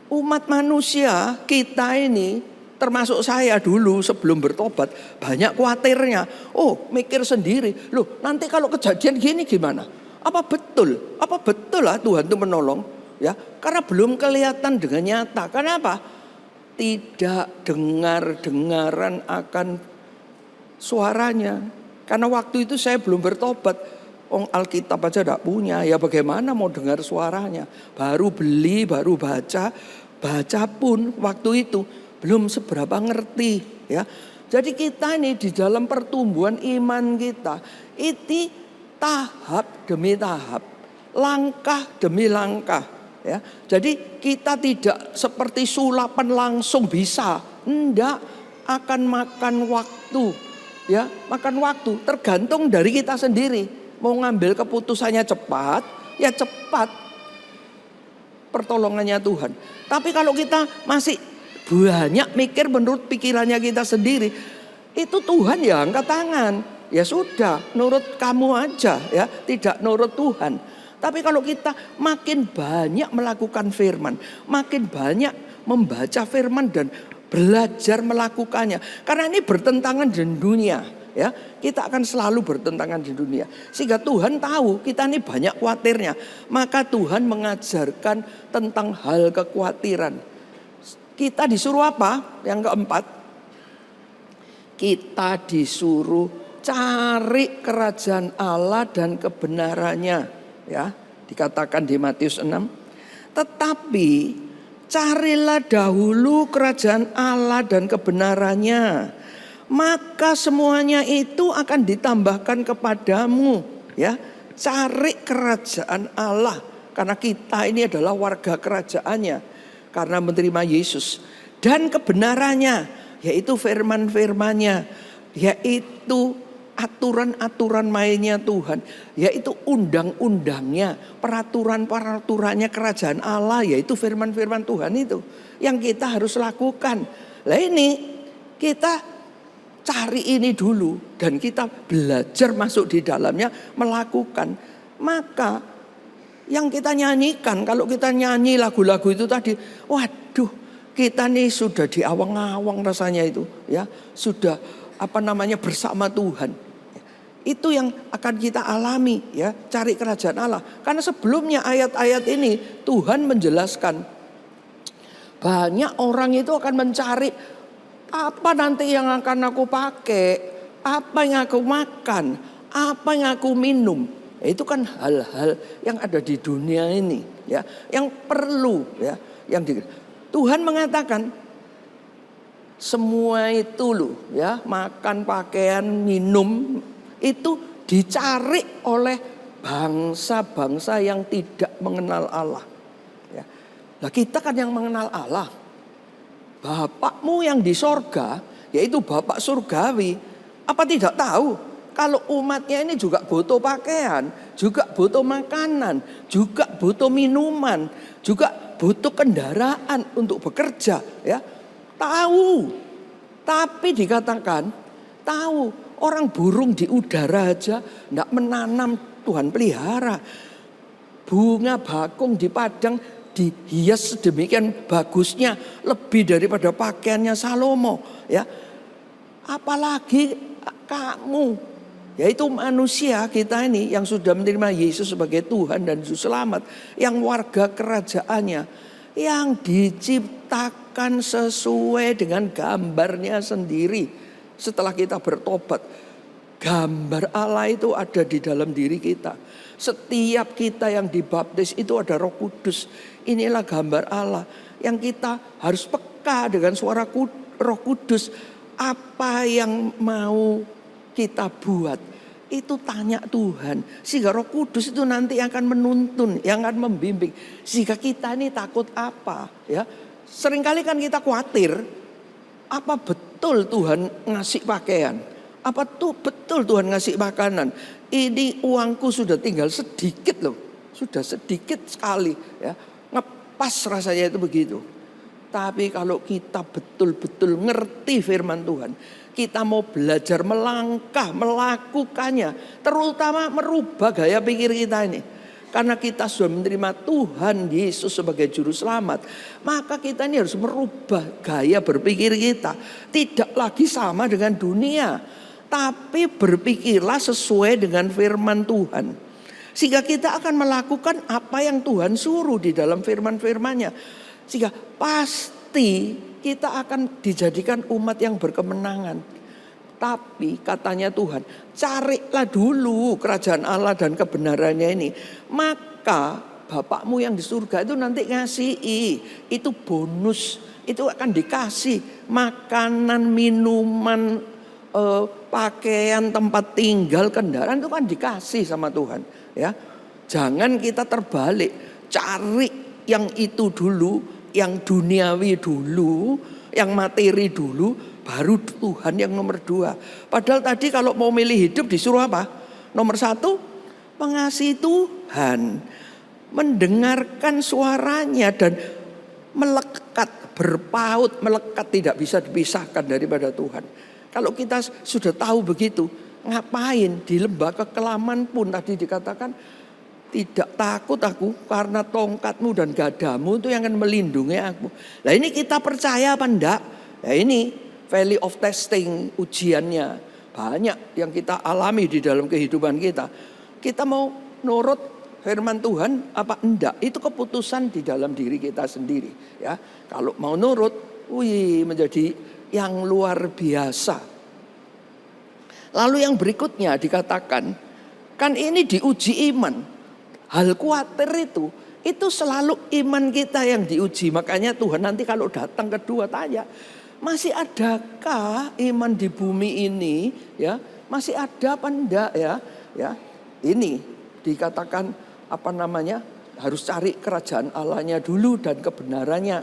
umat manusia kita ini, termasuk saya dulu sebelum bertobat, banyak khawatirnya. Oh, mikir sendiri, loh nanti kalau kejadian gini gimana? Apa betul lah Tuhan itu menolong? Ya, karena belum kelihatan dengan nyata. Kenapa? Tidak dengaran akan suaranya. Karena waktu itu saya belum bertobat. Alkitab aja tidak punya. Ya bagaimana mau dengar suaranya? Baru beli, baru baca. Baca pun waktu itu belum seberapa ngerti. Ya, jadi kita ini di dalam pertumbuhan iman kita itu tahap demi tahap, langkah demi langkah. Ya, jadi kita tidak seperti sulapan langsung bisa, enggak, akan makan waktu, ya, makan waktu. Tergantung dari kita sendiri. Mau ngambil keputusannya cepat, ya cepat. Pertolongannya Tuhan. Tapi kalau kita masih banyak mikir menurut pikirannya kita sendiri, itu Tuhan ya angkat tangan. Ya sudah, nurut kamu aja, ya, tidak nurut Tuhan. Tapi kalau kita makin banyak melakukan firman, makin banyak membaca firman dan belajar melakukannya. Karena ini bertentangan dengan dunia, ya. Kita akan selalu bertentangan di dunia. Sehingga Tuhan tahu kita ini banyak khawatirnya. Maka Tuhan mengajarkan tentang hal kekhawatiran. Kita disuruh apa? Yang keempat, kita disuruh cari kerajaan Allah dan kebenarannya, ya, dikatakan di Matius 6. Tetapi carilah dahulu kerajaan Allah dan kebenarannya, maka semuanya itu akan ditambahkan kepadamu. Ya, cari kerajaan Allah, karena kita ini adalah warga kerajaannya karena menerima Yesus, dan kebenarannya, yaitu firman-firmannya, yaitu aturan-aturan mainnya Tuhan, yaitu undang-undangnya, peraturan-peraturannya kerajaan Allah, yaitu firman-firman Tuhan itu yang kita harus lakukan. Lah ini kita cari ini dulu dan kita belajar masuk di dalamnya, melakukan. Maka yang kita nyanyikan, kalau kita nyanyi lagu-lagu itu tadi, waduh, kita nih sudah di awang-awang rasanya itu, ya, sudah bersama Tuhan. Itu yang akan kita alami, ya, cari kerajaan Allah. Karena sebelumnya ayat-ayat ini Tuhan menjelaskan banyak orang itu akan mencari apa nanti yang akan aku pakai, apa yang aku makan, apa yang aku minum. Itu kan hal-hal yang ada di dunia ini, ya, yang perlu, ya, Tuhan mengatakan semua itu loh, ya, makan, pakaian, minum itu dicari oleh bangsa-bangsa yang tidak mengenal Allah. Ya. Nah, kita kan yang mengenal Allah. Bapakmu yang di sorga, yaitu Bapak surgawi, apa tidak tahu kalau umatnya ini juga butuh pakaian, juga butuh makanan, juga butuh minuman, juga butuh kendaraan untuk bekerja, ya. Tahu, tapi dikatakan tahu, orang burung di udara aja tidak menanam, Tuhan pelihara. Bunga bakung di padang dihias sedemikian bagusnya, lebih daripada pakaiannya Salomo, ya. Apalagi kamu, yaitu manusia kita ini yang sudah menerima Yesus sebagai Tuhan dan Juru Selamat, yang warga kerajaannya, yang diciptakan sesuai dengan gambarnya sendiri. Setelah kita bertobat, gambar Allah itu ada di dalam diri kita. Setiap kita yang dibaptis itu ada Roh Kudus. Inilah gambar Allah yang kita harus peka dengan suara Roh Kudus. Apa yang mau kita buat itu tanya Tuhan, sehingga Roh Kudus itu nanti akan menuntun, yang akan membimbing. Sehingga kita ini takut apa, ya? Seringkali kan kita khawatir, apa betul Tuhan ngasih pakaian? Apa tuh betul Tuhan ngasih makanan? Ini uangku sudah tinggal sedikit loh, sudah sedikit sekali, ya. Ngepas rasanya itu begitu. Tapi kalau kita betul-betul ngerti firman Tuhan, kita mau belajar melangkah, melakukannya, terutama merubah gaya pikir kita ini. Karena kita sudah menerima Tuhan Yesus sebagai Juru Selamat, maka kita ini harus merubah gaya berpikir kita. Tidak lagi sama dengan dunia, tapi berpikirlah sesuai dengan firman Tuhan. Sehingga kita akan melakukan apa yang Tuhan suruh di dalam firman-firmannya. Sehingga pasti kita akan dijadikan umat yang berkemenangan. Tapi katanya Tuhan, carilah dulu kerajaan Allah dan kebenarannya ini. Maka Bapakmu yang di surga itu nanti ngasih, itu bonus. Itu akan dikasih makanan, minuman, pakaian, tempat tinggal, kendaraan, itu kan dikasih sama Tuhan, ya. Jangan kita terbalik, cari yang itu dulu, yang duniawi dulu, yang materi dulu, baru Tuhan yang nomor 2. Padahal tadi kalau mau milih hidup disuruh apa? Nomor 1, mengasihi Tuhan, mendengarkan suaranya dan melekat, berpaut, melekat, tidak bisa dipisahkan daripada Tuhan. Kalau kita sudah tahu begitu, ngapain di lembah kekelaman pun tadi dikatakan, tidak takut aku karena tongkatmu dan gadamu itu yang akan melindungi aku. Nah ini kita percaya apa enggak? Nah ini valley of testing, ujiannya banyak yang kita alami di dalam kehidupan kita. Kita mau nurut firman Tuhan apa enggak? Itu keputusan di dalam diri kita sendiri, ya. Kalau mau nurut, menjadi yang luar biasa. Lalu yang berikutnya dikatakan, kan ini diuji iman. Hal khawatir itu Itu selalu iman kita yang diuji. Makanya Tuhan nanti kalau datang kedua tanya, masih adakah iman di bumi ini? Ya, masih ada apa enggak ya? Ya, ini dikatakan apa namanya? Harus cari kerajaan Allahnya dulu dan kebenarannya.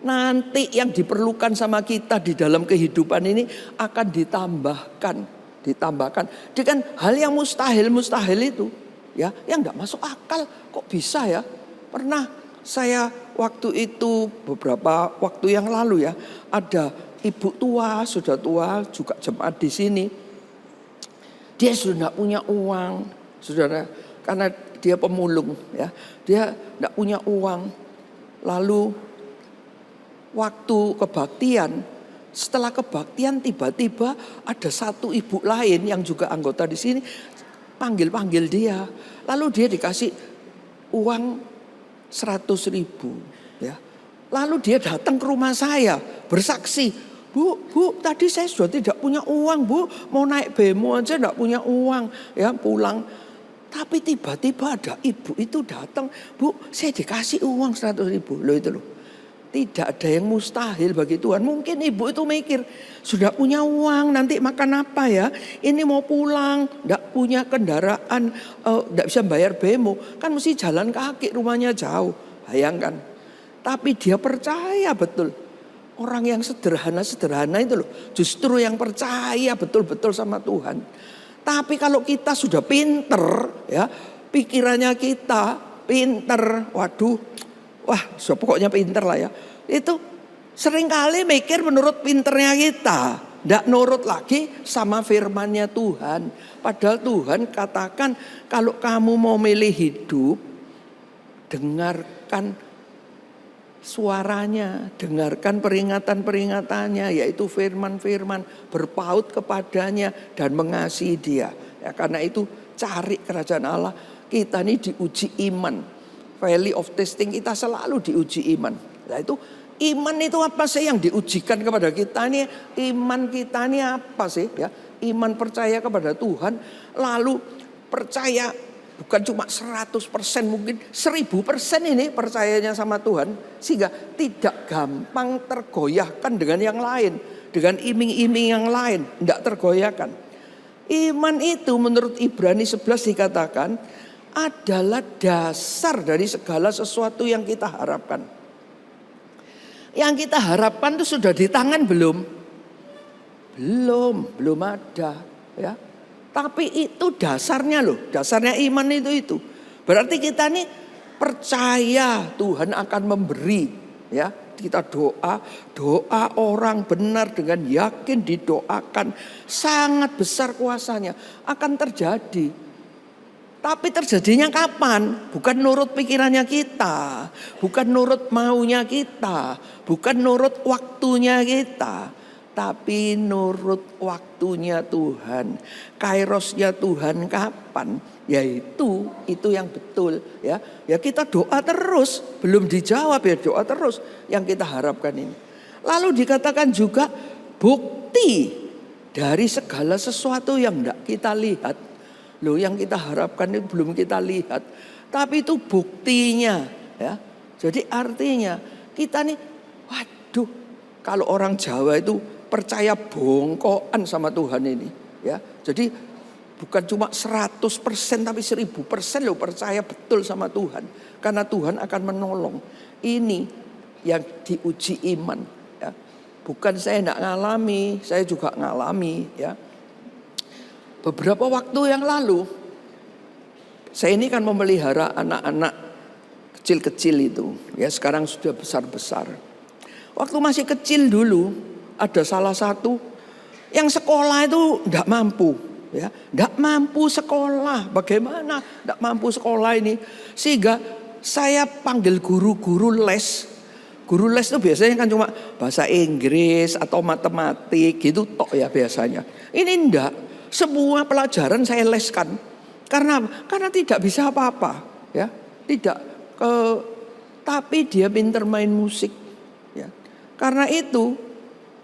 Nanti yang diperlukan sama kita di dalam kehidupan ini akan ditambahkan dengan hal yang mustahil itu, ya, yang enggak masuk akal. Kok bisa ya? Pernah saya waktu itu beberapa waktu yang lalu ya, ada ibu tua, sudah tua juga jemaat di sini. Dia sudah tidak punya uang, saudara, karena dia pemulung ya. Dia tidak punya uang. Lalu waktu kebaktian, setelah kebaktian tiba-tiba ada satu ibu lain yang juga anggota di sini panggil dia. Lalu dia dikasih uang 100.000 ya. Lalu dia datang ke rumah saya bersaksi, Bu, tadi saya sudah tidak punya uang, Bu, mau naik bemo aja tidak punya uang ya, pulang. Tapi tiba-tiba ada ibu itu datang, Bu, saya dikasih uang 100.000. Loh itu loh. Tidak ada yang mustahil bagi Tuhan. Mungkin ibu itu mikir, sudah punya uang, nanti makan apa ya? Ini mau pulang, tidak punya kendaraan, tidak bisa bayar bemo. Kan mesti jalan kaki, rumahnya jauh. Bayangkan. Tapi dia percaya betul. Orang yang sederhana itu loh. Justru yang percaya betul-betul sama Tuhan. Tapi kalau kita sudah pinter, ya, pikirannya kita pinter, waduh, wah, pokoknya pinter lah ya. Itu seringkali mikir menurut pinternya kita. Tidak nurut lagi sama firmannya Tuhan. Padahal Tuhan katakan kalau kamu mau milih hidup, dengarkan suaranya, dengarkan peringatan-peringatannya, yaitu firman-firman, berpaut kepadanya dan mengasihi dia. Ya, karena itu cari kerajaan Allah. Kita ini diuji iman. Valley of testing kita selalu diuji iman. Nah itu iman itu apa sih yang diujikan kepada kita ini? Iman kita ini apa sih? Ya, iman percaya kepada Tuhan, lalu percaya bukan cuma 100%, mungkin 1000% ini percayanya sama Tuhan. Sehingga tidak gampang tergoyahkan dengan yang lain. Dengan iming-iming yang lain. Tidak tergoyahkan. Iman itu menurut Ibrani 11 dikatakan adalah dasar dari segala sesuatu yang kita harapkan. Yang kita harapkan itu sudah di tangan belum? Belum ada. Ya. Tapi itu dasarnya loh, dasarnya iman itu. Berarti kita nih percaya Tuhan akan memberi, ya. Kita doa orang benar dengan yakin didoakan, sangat besar kuasanya akan terjadi. Tapi terjadinya kapan? Bukan nurut pikirannya kita, bukan nurut maunya kita, bukan nurut waktunya kita. Tapi nurut waktunya Tuhan, kairosnya Tuhan kapan? Yaitu itu yang betul ya. Ya kita doa terus, belum dijawab ya doa terus yang kita harapkan ini. Lalu dikatakan juga bukti dari segala sesuatu yang tidak kita lihat. Loh yang kita harapkan itu belum kita lihat, tapi itu buktinya ya. Jadi artinya kita nih, waduh, kalau orang Jawa itu percaya bongkoan sama Tuhan ini ya. Jadi bukan cuma 100% tapi 1000% loh percaya betul sama Tuhan. Karena Tuhan akan menolong. Ini yang diuji iman ya. Bukan saya tidak ngalami, saya juga ngalami ya. Beberapa waktu yang lalu saya ini kan memelihara anak-anak kecil-kecil itu ya, sekarang sudah besar-besar. Waktu masih kecil dulu ada salah satu yang sekolah itu tidak mampu ya, tidak mampu sekolah. Bagaimana tidak mampu sekolah ini? Sehingga saya panggil guru-guru les. Guru les itu biasanya kan cuma bahasa Inggris atau matematik gitu tok ya biasanya. Ini enggak, semua pelajaran saya leskan. Karena tidak bisa apa-apa ya, tidak. Tapi dia pintar main musik ya. Karena itu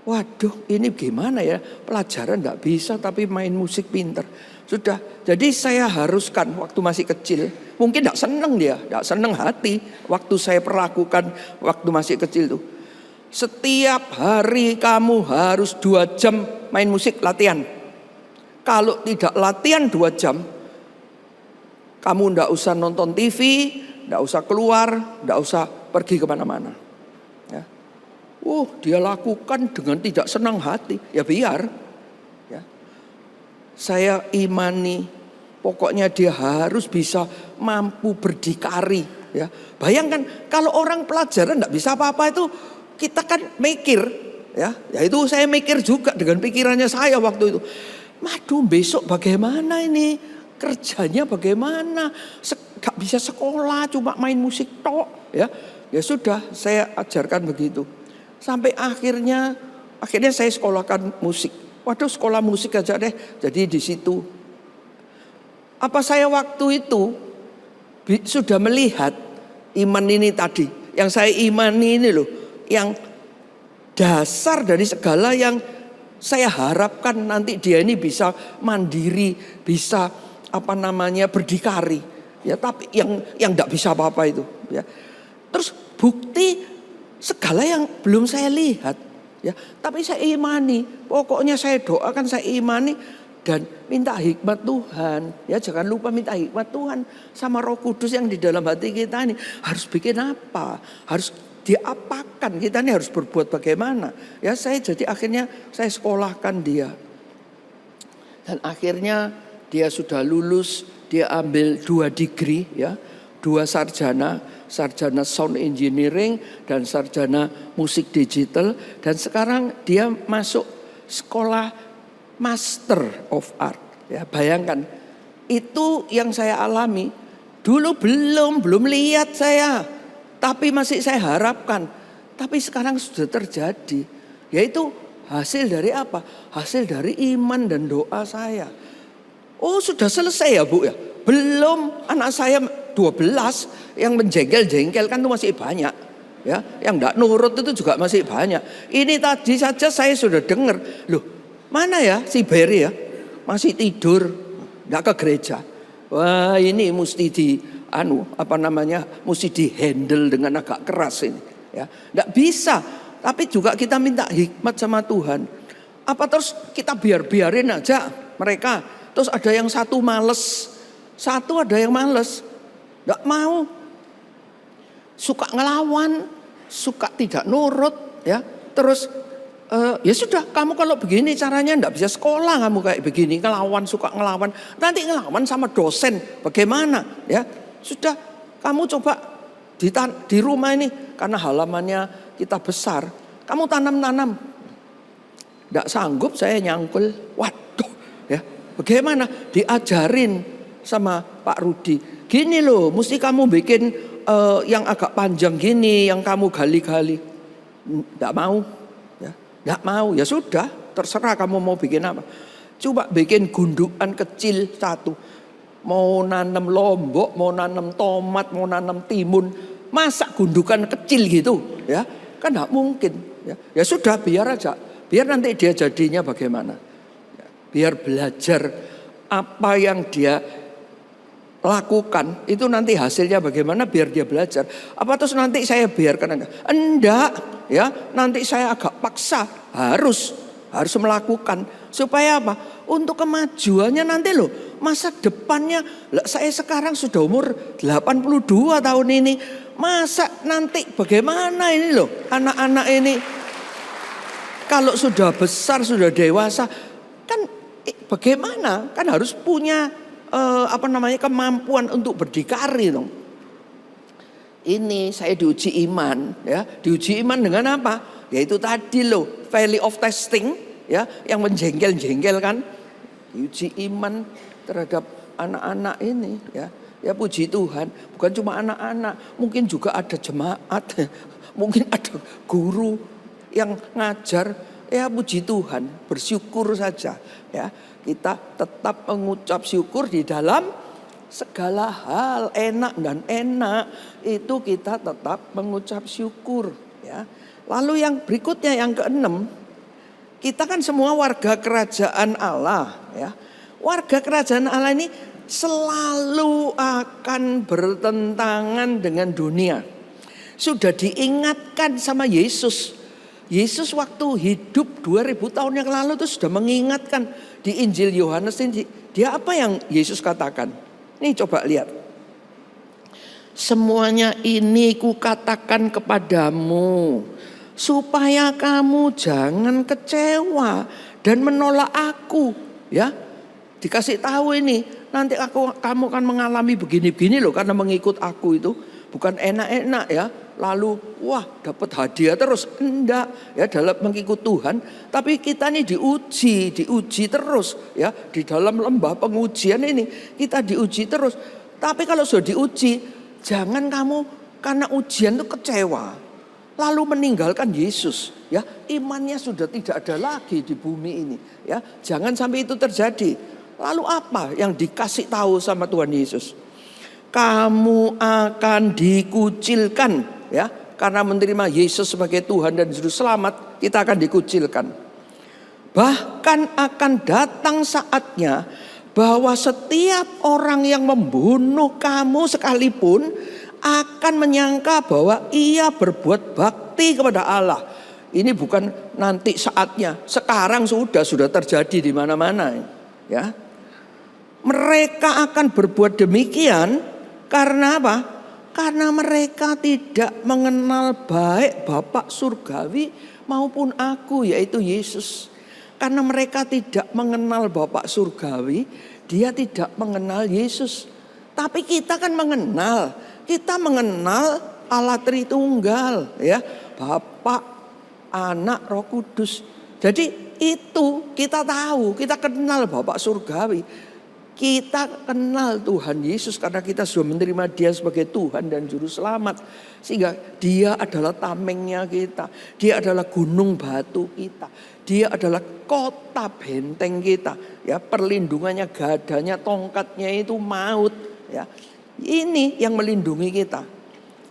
Waduh, ini gimana ya? Pelajaran nggak bisa tapi main musik pinter. Sudah, jadi saya haruskan waktu masih kecil. Mungkin nggak seneng dia, nggak seneng hati. Waktu saya perlakukan waktu masih kecil tuh. Setiap hari kamu harus 2 jam main musik latihan. Kalau tidak latihan 2 jam, kamu nggak usah nonton TV, nggak usah keluar, nggak usah pergi kemana-mana. Ya. Dia lakukan dengan tidak senang hati. Ya biar. Ya. Saya imani, pokoknya dia harus bisa mampu berdikari. Ya. Bayangkan kalau orang pelajaran nggak bisa apa-apa itu, kita kan mikir. Ya itu saya mikir juga dengan pikirannya saya waktu itu. Waduh, besok bagaimana ini? Kerjanya bagaimana? Gak bisa sekolah, cuma main musik tok. Ya sudah, saya ajarkan begitu. Sampai akhirnya saya sekolahkan musik. Waduh, sekolah musik aja deh. Jadi di situ. Apa saya waktu itu sudah melihat iman ini tadi. Yang saya imani ini loh. Yang dasar dari segala yang saya harapkan nanti dia ini bisa mandiri, bisa berdikari. Ya, tapi yang enggak bisa apa-apa itu, ya. Terus bukti segala yang belum saya lihat, ya, tapi saya imani. Pokoknya saya doakan, saya imani dan minta hikmat Tuhan. Ya, jangan lupa minta hikmat Tuhan sama Roh Kudus yang di dalam hati kita ini. Harus bikin apa? Harus diapakan, kita ini harus berbuat bagaimana. Ya, akhirnya saya sekolahkan dia. Dan akhirnya dia sudah lulus, dia ambil 2 degree, ya, 2 sarjana sound engineering dan sarjana musik digital. Dan sekarang dia masuk sekolah Master of Art. Ya, bayangkan, itu yang saya alami. Dulu belum lihat saya, tapi masih saya harapkan. Tapi sekarang sudah terjadi. Yaitu hasil dari apa? Hasil dari iman dan doa saya. Oh, sudah selesai ya Bu ya? Belum, anak saya 12 yang menjengkel-jengkel kan itu masih banyak. Ya, yang enggak nurut itu juga masih banyak. Ini tadi saja saya sudah dengar. Loh, mana ya si Berry ya? Masih tidur, enggak ke gereja. Wah, ini mesti mesti dihandle dengan agak keras ini. Ya, enggak bisa. Tapi juga kita minta hikmat sama Tuhan. Apa terus kita biarin aja mereka? Terus ada yang satu males, ada yang males, nggak mau, suka ngelawan, suka tidak nurut, ya. Terus ya sudah, kamu kalau begini caranya nggak bisa sekolah, kamu kayak begini suka ngelawan, nanti ngelawan sama dosen, bagaimana? Ya sudah, kamu coba di rumah ini karena halamannya kita besar, kamu tanam, nggak sanggup saya nyangkul, waduh, ya. Bagaimana? Diajarin sama Pak Rudi. Gini loh, mesti kamu bikin yang agak panjang gini, yang kamu gali-gali. Nggak mau, ya, nggak mau. Ya sudah, terserah kamu mau bikin apa. Coba bikin gundukan kecil satu. Mau nanam lombok, mau nanam tomat, mau nanam timun, masa gundukan kecil gitu, ya? Kan nggak mungkin. Ya sudah, biar aja. Biar nanti dia jadinya bagaimana. Biar belajar apa yang dia lakukan itu nanti hasilnya bagaimana, biar dia belajar. Apa terus nanti saya biarkan enggak, ya, nanti saya agak paksa harus melakukan supaya apa? Untuk kemajuannya nanti loh, masa depannya. Saya sekarang sudah umur 82 tahun ini, masa nanti bagaimana ini loh, anak-anak ini kalau sudah besar, sudah dewasa kan bagaimana? Kan harus punya kemampuan untuk berdikari dong. Ini saya diuji iman, ya. Diuji iman dengan apa? Yaitu tadi loh, valley of testing, ya, yang menjengkel-jengkel kan. Diuji iman terhadap anak-anak ini, ya. Ya puji Tuhan, bukan cuma anak-anak, mungkin juga ada jemaat, mungkin ada guru yang ngajar. Ya puji Tuhan, bersyukur saja, ya. Kita tetap mengucap syukur di dalam segala hal, enak dan enak itu kita tetap mengucap syukur, ya. Lalu yang berikutnya yang ke-6, kita kan semua warga kerajaan Allah ya. Warga kerajaan Allah ini selalu akan bertentangan dengan dunia. Sudah diingatkan sama Yesus. Yesus waktu hidup 2000 tahun yang lalu itu sudah mengingatkan di Injil Yohanes ini. Dia apa yang Yesus katakan? Nih coba lihat. Semuanya ini kukatakan kepadamu supaya kamu jangan kecewa dan menolak aku, ya. Dikasih tahu ini, nanti kamu akan mengalami begini-begini loh karena mengikut aku itu bukan enak-enak ya. Lalu wah dapat hadiah terus, enggak ya dalam mengikut Tuhan. Tapi kita nih diuji terus ya di dalam lembah pengujian ini kita diuji terus. Tapi kalau sudah diuji, jangan kamu karena ujian itu kecewa lalu meninggalkan Yesus ya. Imannya sudah tidak ada lagi di bumi ini ya. Jangan sampai itu terjadi. Lalu apa yang dikasih tahu sama Tuhan Yesus? Kamu akan dikucilkan ya. Karena menerima Yesus sebagai Tuhan dan Juru Selamat, kita akan dikucilkan. Bahkan akan datang saatnya bahwa setiap orang yang membunuh kamu sekalipun akan menyangka bahwa ia berbuat bakti kepada Allah. Ini bukan nanti saatnya, sekarang sudah terjadi di mana-mana ya. Mereka akan berbuat demikian karena apa? Karena mereka tidak mengenal baik Bapa surgawi maupun aku, yaitu Yesus. Karena mereka tidak mengenal Bapa surgawi, dia tidak mengenal Yesus. Tapi kita kan mengenal. Kita mengenal Allah Tritunggal ya, Bapa, Anak, Roh Kudus. Jadi itu kita tahu, kita kenal Bapa surgawi. Kita kenal Tuhan Yesus karena kita sudah menerima Dia sebagai Tuhan dan Juru Selamat. Sehingga Dia adalah tamengnya kita. Dia adalah gunung batu kita. Dia adalah kota benteng kita. Ya, perlindungannya, gadanya, tongkatnya itu maut. Ya, ini yang melindungi kita.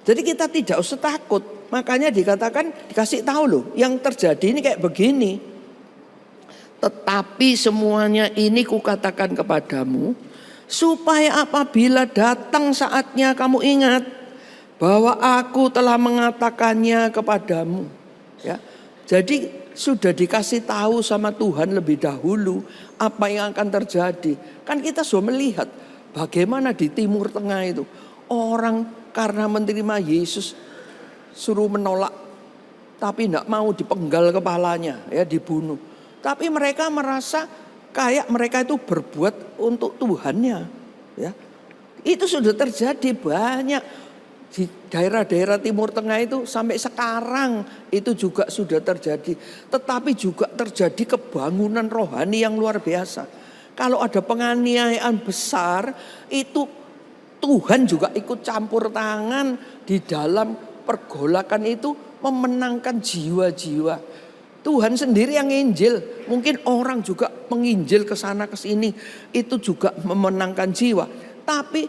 Jadi kita tidak usah takut. Makanya dikatakan, dikasih tahu loh, yang terjadi ini kayak begini. Tetapi semuanya ini kukatakan kepadamu supaya apabila datang saatnya kamu ingat bahwa aku telah mengatakannya kepadamu. Ya, jadi sudah dikasih tahu sama Tuhan lebih dahulu apa yang akan terjadi. Kan kita sudah melihat bagaimana di Timur Tengah itu orang karena menerima Yesus suruh menolak, tapi tidak mau dipenggal kepalanya, ya dibunuh. Tapi mereka merasa kayak mereka itu berbuat untuk Tuhannya, ya. Itu sudah terjadi banyak di daerah-daerah Timur Tengah itu sampai sekarang itu juga sudah terjadi. Tetapi juga terjadi kebangunan rohani yang luar biasa. Kalau ada penganiayaan besar itu Tuhan juga ikut campur tangan di dalam pergolakan itu memenangkan jiwa-jiwa. Tuhan sendiri yang nginjil, mungkin orang juga menginjil ke sana ke sini, itu juga memenangkan jiwa. Tapi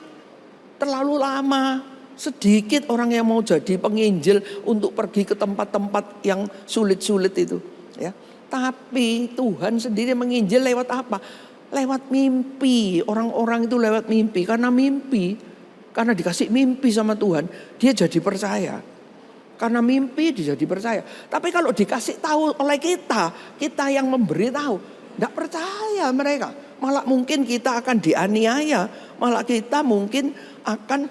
terlalu lama, sedikit orang yang mau jadi penginjil untuk pergi ke tempat-tempat yang sulit-sulit itu. Ya, tapi Tuhan sendiri menginjil lewat apa? Lewat mimpi. Orang-orang itu lewat mimpi. Karena dikasih mimpi sama Tuhan, dia jadi percaya. Karena mimpi dia jadi percaya. Tapi kalau dikasih tahu oleh kita yang memberi tahu, tidak percaya mereka. Malah mungkin kita akan dianiaya, malah kita mungkin akan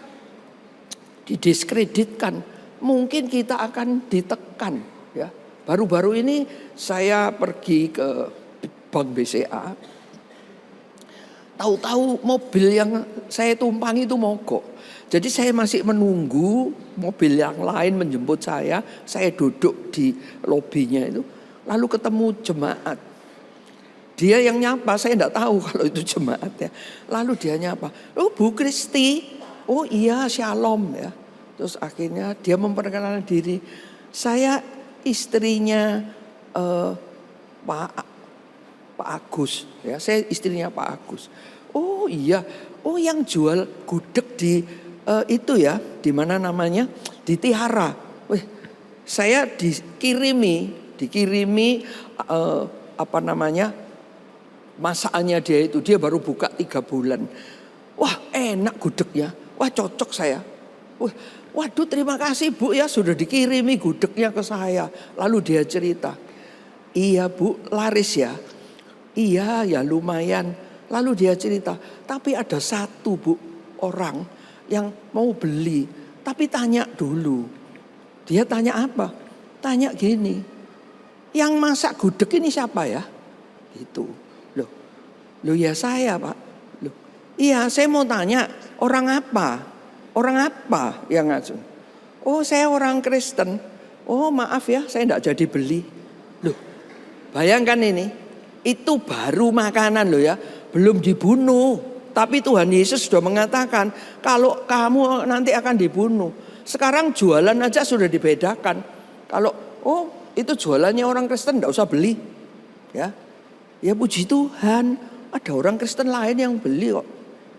didiskreditkan, mungkin kita akan ditekan. Ya, baru-baru ini saya pergi ke Bank BCA, tahu-tahu mobil yang saya tumpangi itu mogok. Jadi saya masih menunggu mobil yang lain menjemput saya duduk di lobinya itu. Lalu ketemu jemaat. Dia yang nyapa, saya tidak tahu kalau itu jemaat ya. Lalu dia nyapa, oh Bu Kristi, oh iya shalom ya. Terus akhirnya dia memperkenalkan diri, saya istrinya Pak Agus ya, saya istrinya Pak Agus. Oh iya, oh yang jual gudeg di itu ya, di mana namanya, di Tihara. Wih, saya dikirimi masakannya dia baru buka 3 bulan. Wah, enak gudegnya. Wah, cocok saya. Waduh, terima kasih Bu ya, sudah dikirimi gudegnya ke saya. Lalu dia cerita, iya Bu, laris ya. Iya ya, lumayan. Lalu dia cerita, tapi ada satu Bu orang yang mau beli, tapi tanya dulu. Dia tanya apa? Tanya gini, yang masak gudeg ini siapa ya? Gitu. Loh ya saya Pak. Loh, iya, saya mau tanya orang apa? Orang apa yang ngasuh? Oh, saya orang Kristen. Oh, maaf ya, saya tidak jadi beli. Loh, bayangkan ini, itu baru makanan loh ya, belum dibunuh. Tapi Tuhan Yesus sudah mengatakan, kalau kamu nanti akan dibunuh. Sekarang jualan aja sudah dibedakan. Kalau, oh itu jualannya orang Kristen, tidak usah beli. Ya puji Tuhan, ada orang Kristen lain yang beli kok.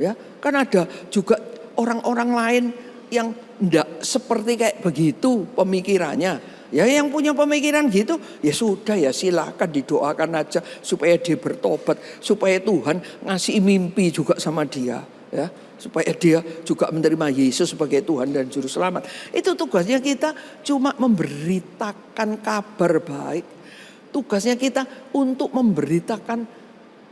Ya, kan ada juga orang-orang lain yang enggak seperti kayak begitu pemikirannya. Ya, yang punya pemikiran gitu, ya sudah ya silakan didoakan aja supaya dia bertobat, supaya Tuhan ngasih mimpi juga sama dia, ya, supaya dia juga menerima Yesus sebagai Tuhan dan Juru Selamat. Itu tugasnya kita, cuma memberitakan kabar baik. Tugasnya kita untuk memberitakan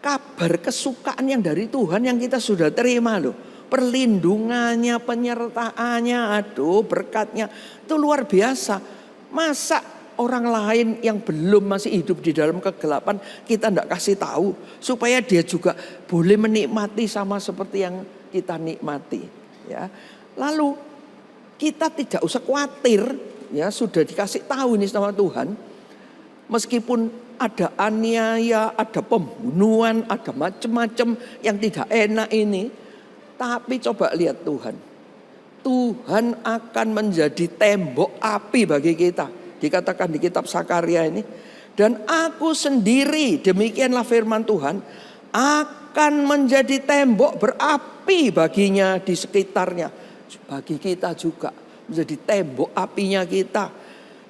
kabar kesukaan yang dari Tuhan yang kita sudah terima loh. Perlindungannya, penyertaannya, aduh berkatnya itu luar biasa. Masa orang lain yang belum masih hidup di dalam kegelapan kita tidak kasih tahu supaya dia juga boleh menikmati sama seperti yang kita nikmati, ya. Lalu kita tidak usah khawatir, ya, sudah dikasih tahu ini sama Tuhan. Meskipun ada aniaya, ada pembunuhan, ada macam-macam yang tidak enak ini, tapi coba lihat Tuhan. Tuhan akan menjadi tembok api bagi kita. Dikatakan di kitab Sakaria ini. Dan aku sendiri, demikianlah firman Tuhan, akan menjadi tembok berapi baginya di sekitarnya. Bagi kita juga menjadi tembok apinya kita.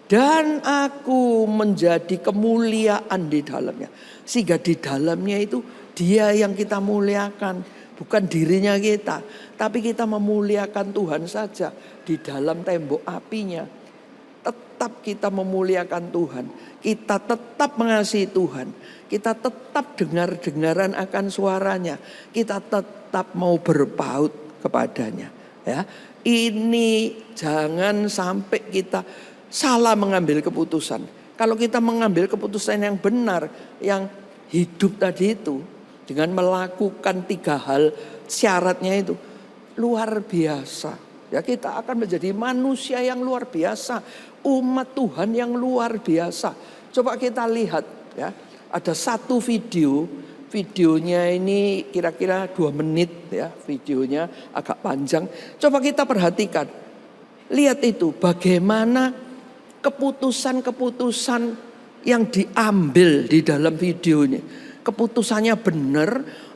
Dan aku menjadi kemuliaan di dalamnya. Sehingga di dalamnya itu dia yang kita muliakan. Bukan dirinya kita, tapi kita memuliakan Tuhan saja di dalam tembok apinya. Tetap kita memuliakan Tuhan, kita tetap mengasihi Tuhan, kita tetap dengar-dengaran akan suaranya, kita tetap mau berpaut kepadanya. Ya, ini jangan sampai kita salah mengambil keputusan. Kalau kita mengambil keputusan yang benar, yang hidup tadi itu, dengan melakukan 3 hal syaratnya itu luar biasa. Ya, kita akan menjadi manusia yang luar biasa, umat Tuhan yang luar biasa. Coba kita lihat ya, ada satu videonya ini kira-kira 2 menit ya, videonya agak panjang. Coba kita perhatikan, lihat itu bagaimana keputusan-keputusan yang diambil di dalam video ini. Keputusannya benar,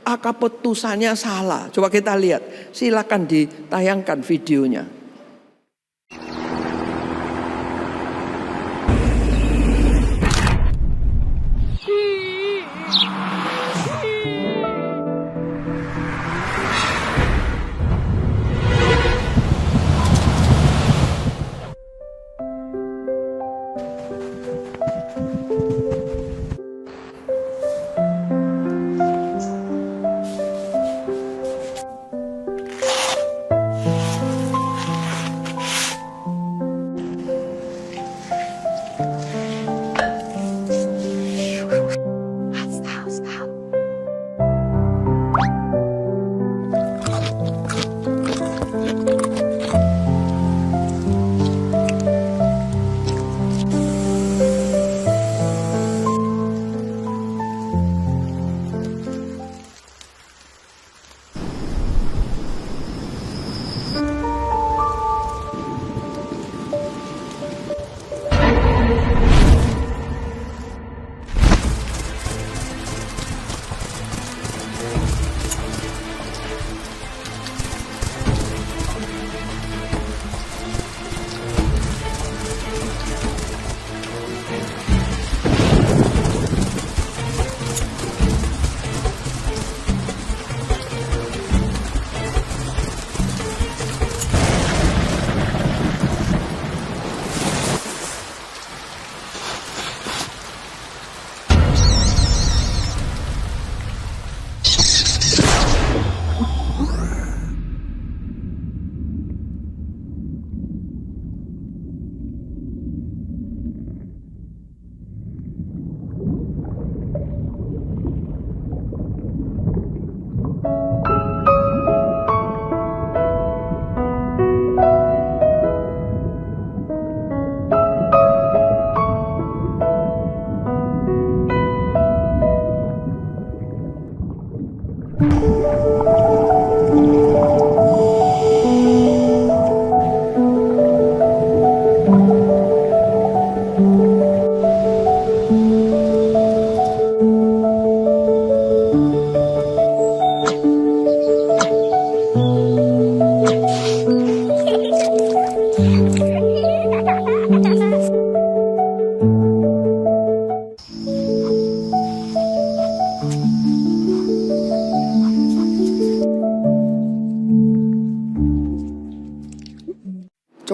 keputusannya salah. Coba kita lihat. Silakan ditayangkan videonya.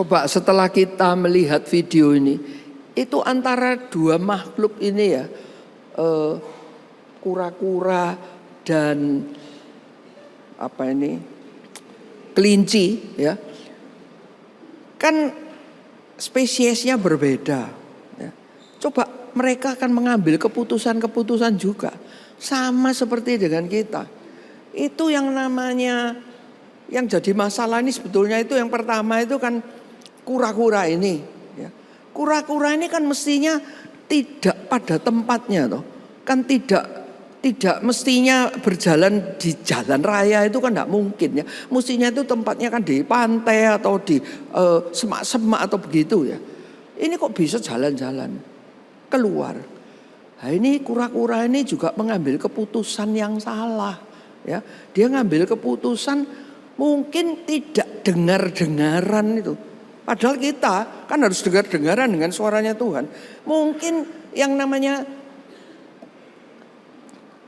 Coba setelah kita melihat video ini, itu antara dua makhluk ini ya, kura-kura dan kelinci ya, kan spesiesnya berbeda. Ya. Coba mereka akan mengambil keputusan-keputusan juga, sama seperti dengan kita. Itu yang namanya, yang jadi masalah ini sebetulnya itu yang pertama itu kan kura-kura ini. Ya. Kura-kura ini kan mestinya tidak pada tempatnya toh, kan tidak mestinya berjalan di jalan raya, itu kan tidak mungkin ya. Mestinya itu tempatnya kan di pantai atau di semak-semak atau begitu ya. Ini kok bisa jalan-jalan keluar. Nah ini kura-kura ini juga mengambil keputusan yang salah ya. Dia ngambil keputusan mungkin tidak dengar-dengaran itu. Padahal kita kan harus dengar-dengaran dengan suaranya Tuhan. Mungkin yang namanya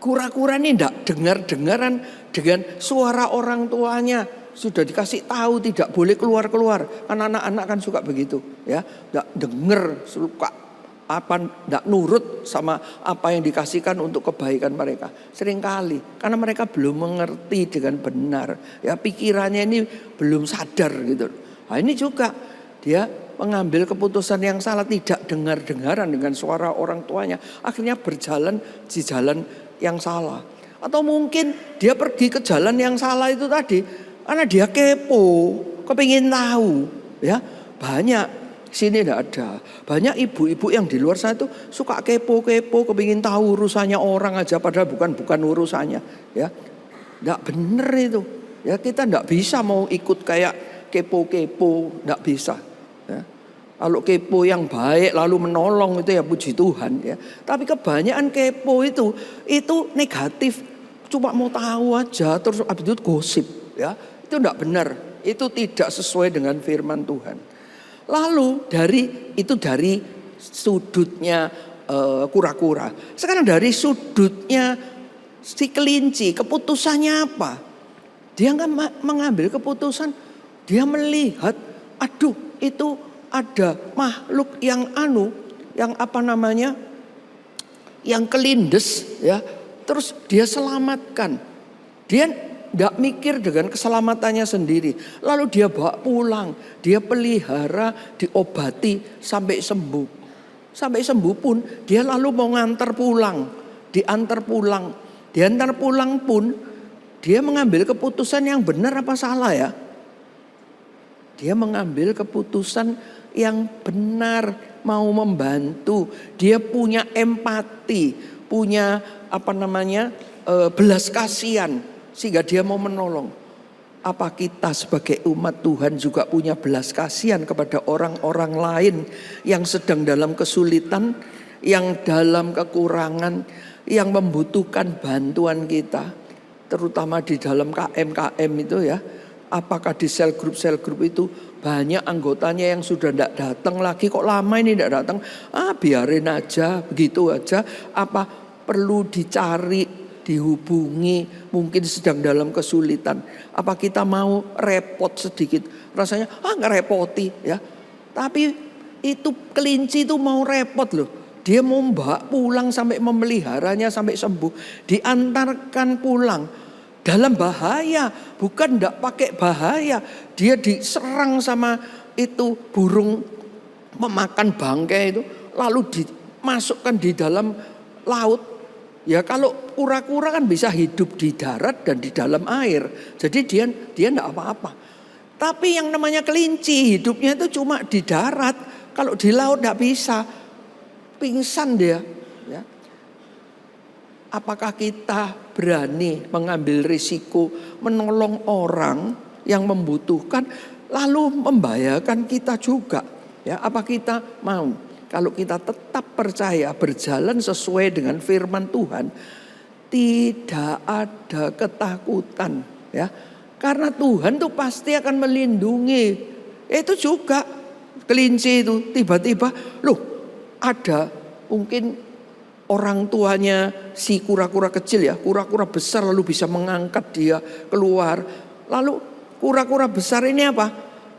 kura-kura ini tidak dengar-dengaran dengan suara orang tuanya. Sudah dikasih tahu tidak boleh keluar-keluar. Kan anak-anak kan suka begitu ya. Tidak dengar, suka tidak nurut sama apa yang dikasihkan untuk kebaikan mereka. Seringkali karena mereka belum mengerti dengan benar. Ya pikirannya ini belum sadar gitu. Nah ini juga dia mengambil keputusan yang salah, tidak dengar-dengaran dengan suara orang tuanya. Akhirnya berjalan di jalan yang salah. Atau mungkin dia pergi ke jalan yang salah itu tadi karena dia kepo, kepingin tahu ya. Banyak sini tidak ada. Banyak ibu-ibu yang di luar sana itu suka kepo-kepo, kepingin tahu urusannya orang aja padahal bukan urusannya ya. Tidak benar itu. Ya kita tidak bisa mau ikut kayak kepo-kepo, tidak bisa. Ya. Kalau kepo yang baik lalu menolong itu ya puji Tuhan ya. Tapi kebanyakan kepo itu negatif, cuma mau tahu aja terus habis itu gosip ya. Itu tidak benar, itu tidak sesuai dengan firman Tuhan. Lalu dari sudutnya kura-kura. Sekarang dari sudutnya si kelinci, keputusannya apa? Dia nggak mengambil keputusan, dia melihat, aduh itu ada makhluk yang yang kelindes ya. Terus dia selamatkan. Dia tidak mikir dengan keselamatannya sendiri. Lalu dia bawa pulang, dia pelihara, diobati sampai sembuh. Sampai sembuh pun dia lalu mau ngantar pulang, diantar pulang. Diantar pulang pun dia mengambil keputusan yang benar apa salah ya? Dia mengambil keputusan yang benar, mau membantu. Dia punya empati, punya belas kasihan sehingga dia mau menolong. Apa kita sebagai umat Tuhan juga punya belas kasihan kepada orang-orang lain yang sedang dalam kesulitan, yang dalam kekurangan, yang membutuhkan bantuan kita, terutama di dalam KM-KM itu ya. Apakah di sel grup itu banyak anggotanya yang sudah tidak datang lagi, kok lama ini tidak datang? Biarin aja, begitu aja. Apa perlu dicari, dihubungi, mungkin sedang dalam kesulitan. Apa kita mau repot sedikit? Rasanya ngerepoti ya. Tapi itu kelinci itu mau repot loh. Dia mau bawa pulang sampai memeliharanya sampai sembuh, diantarkan pulang. Dalam bahaya, bukan tidak pakai bahaya. Dia diserang sama itu burung memakan bangkai itu, lalu dimasukkan di dalam laut. Ya kalau kura-kura kan bisa hidup di darat dan di dalam air. Jadi dia tidak apa-apa. Tapi yang namanya kelinci hidupnya itu cuma di darat. Kalau di laut tidak bisa, pingsan dia. Ya. Apakah kita berani mengambil risiko menolong orang yang membutuhkan lalu membahayakan kita juga? Ya, apa kita mau? Kalau kita tetap percaya berjalan sesuai dengan firman Tuhan, tidak ada ketakutan ya. Karena Tuhan tuh pasti akan melindungi. Itu juga kelinci itu tiba-tiba ada mungkin orang tuanya si kura-kura kecil ya, kura-kura besar lalu bisa mengangkat dia keluar. Lalu kura-kura besar ini apa?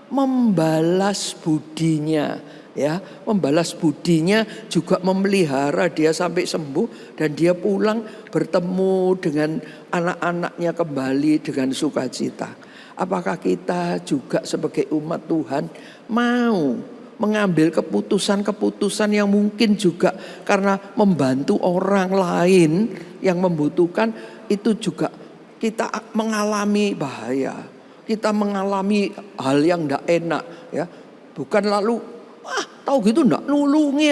membalas budinya, ya, membalas budinya juga memelihara dia sampai sembuh dan dia pulang bertemu dengan anak-anaknya kembali dengan sukacita. Apakah kita juga sebagai umat Tuhan mau mengambil keputusan-keputusan yang mungkin juga karena membantu orang lain yang membutuhkan, itu juga kita mengalami bahaya, kita mengalami hal yang tidak enak, ya. Bukan lalu tahu gitu enggak nulungi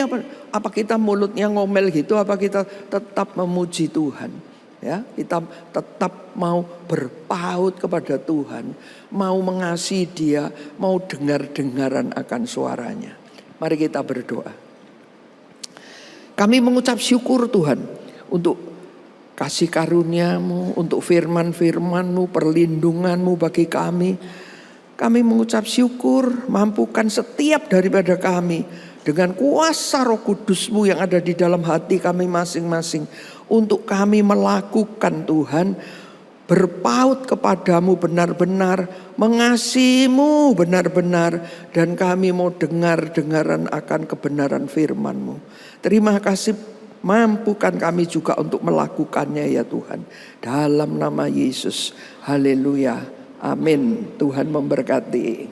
apa kita mulutnya ngomel gitu, apa kita tetap memuji Tuhan, ya. Kita tetap mau berpaut kepada Tuhan, mau mengasihi Dia, mau dengar-dengaran akan suaranya. Mari kita berdoa. Kami mengucap syukur Tuhan untuk kasih karunia-Mu, untuk firman-firman-Mu, perlindungan-Mu bagi kami. Kami mengucap syukur, mampukan setiap daripada kami dengan kuasa Roh Kudus-Mu yang ada di dalam hati kami masing-masing, untuk kami melakukan Tuhan, berpaut kepadamu benar-benar, mengasihi-Mu benar-benar, dan kami mau dengar-dengaran akan kebenaran firman-Mu. Terima kasih, mampukan kami juga untuk melakukannya ya Tuhan. Dalam nama Yesus, haleluya, amin. Tuhan memberkati.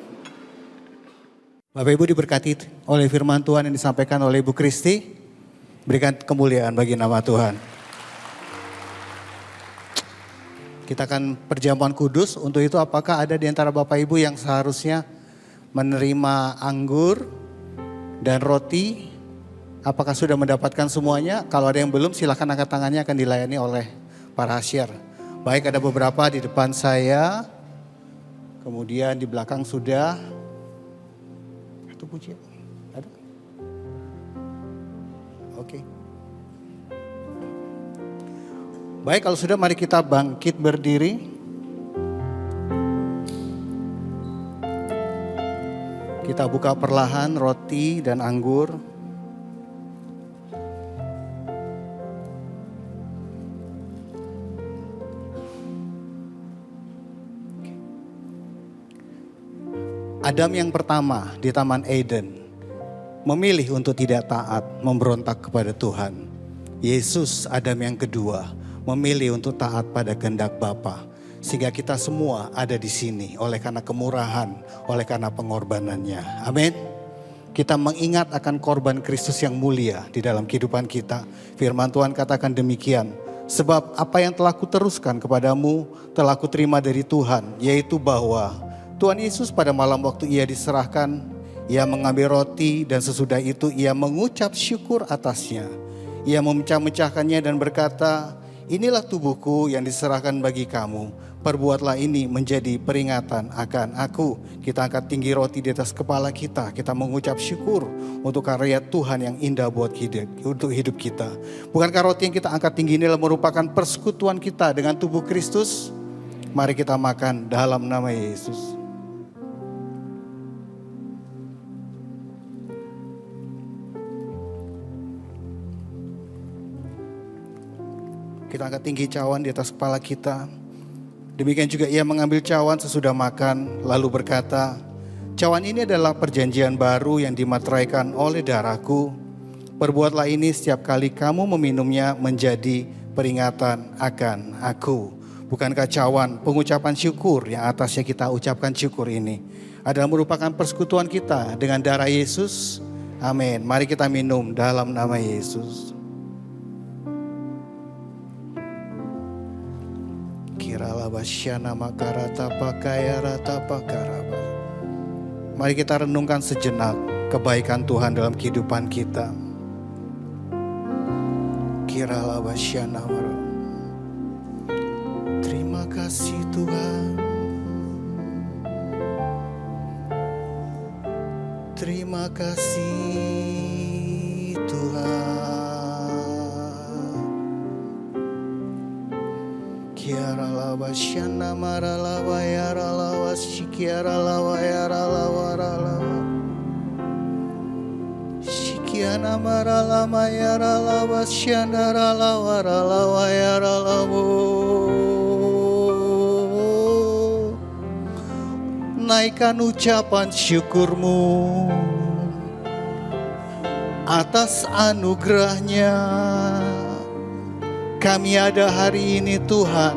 Bapak Ibu diberkati oleh firman Tuhan yang disampaikan oleh Ibu Kristi. Berikan kemuliaan bagi nama Tuhan. Kita akan perjamuan kudus. Untuk itu apakah ada di antara Bapak Ibu yang seharusnya menerima anggur dan roti? Apakah sudah mendapatkan semuanya? Kalau ada yang belum, silakan angkat tangannya, akan dilayani oleh para asyir. Baik, ada beberapa di depan saya. Kemudian di belakang sudah. Itu pujian. Ada? Oke. Baik, kalau sudah mari kita bangkit berdiri. Kita buka perlahan roti dan anggur. Adam yang pertama di Taman Eden memilih untuk tidak taat, memberontak kepada Tuhan. Yesus, Adam yang kedua, memilih untuk taat pada kehendak Bapa. Sehingga kita semua ada di sini oleh karena kemurahan, oleh karena pengorbanannya. Amin. Kita mengingat akan korban Kristus yang mulia di dalam kehidupan kita. Firman Tuhan katakan demikian. Sebab apa yang telah kuteruskan kepadamu telah kuterima dari Tuhan, yaitu bahwa Tuhan Yesus pada malam waktu ia diserahkan, ia mengambil roti dan sesudah itu ia mengucap syukur atasnya. Ia memecah-mecahkannya dan berkata, inilah tubuhku yang diserahkan bagi kamu. Perbuatlah ini menjadi peringatan akan aku. Kita angkat tinggi roti di atas kepala kita. Kita mengucap syukur untuk karya Tuhan yang indah buat untuk hidup kita. Bukankah roti yang kita angkat tinggi ini merupakan persekutuan kita dengan tubuh Kristus? Mari kita makan dalam nama Yesus. Kita angkat tinggi cawan di atas kepala kita. Demikian juga ia mengambil cawan sesudah makan, lalu berkata, cawan ini adalah perjanjian baru yang dimateraikan oleh darahku. Perbuatlah ini setiap kali kamu meminumnya menjadi peringatan akan aku. Bukankah cawan pengucapan syukur yang atasnya kita ucapkan syukur ini adalah merupakan persekutuan kita dengan darah Yesus? Amin. Mari kita minum dalam nama Yesus. Mari kita renungkan sejenak kebaikan Tuhan dalam kehidupan kita. Terima kasih Tuhan. Terima kasih Tuhan. Kiara lawa shana mara lawa yara lawa shikiara lawa yara lawa lawa shikiana mara lama yara lawa shana lawa lawa yara lawa naikkan ucapan syukurmu atas anugerahnya. Kami ada hari ini Tuhan,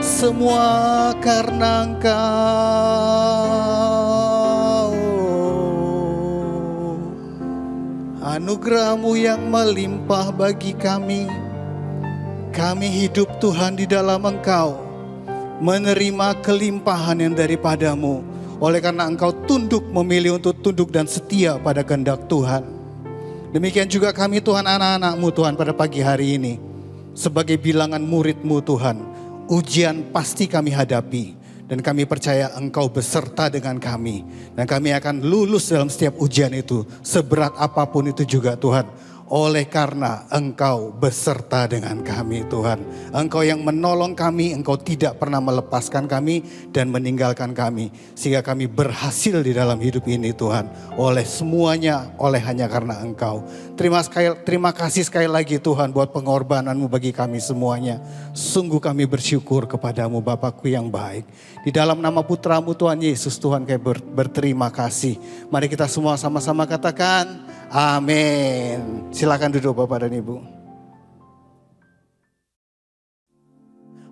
semua karena Engkau. Anugerah-Mu yang melimpah bagi kami. Kami hidup Tuhan di dalam Engkau, menerima kelimpahan yang daripada-Mu. Oleh karena Engkau tunduk, memilih untuk tunduk dan setia pada kehendak Tuhan. Demikian juga kami Tuhan, anak-anak-Mu Tuhan, pada pagi hari ini. Sebagai bilangan murid-Mu Tuhan, ujian pasti kami hadapi. Dan kami percaya Engkau beserta dengan kami. Dan kami akan lulus dalam setiap ujian itu, seberat apapun itu juga Tuhan. Oleh karena Engkau beserta dengan kami Tuhan. Engkau yang menolong kami, Engkau tidak pernah melepaskan kami dan meninggalkan kami. Sehingga kami berhasil di dalam hidup ini Tuhan. Oleh semuanya, oleh hanya karena Engkau. Terima kasih sekali lagi Tuhan buat pengorbanan-Mu bagi kami semuanya. Sungguh kami bersyukur kepadamu Bapakku yang baik. Di dalam nama Putra-Mu Tuhan Yesus, Tuhan kami berterima kasih. Mari kita semua sama-sama katakan amin. Silakan duduk Bapak dan Ibu.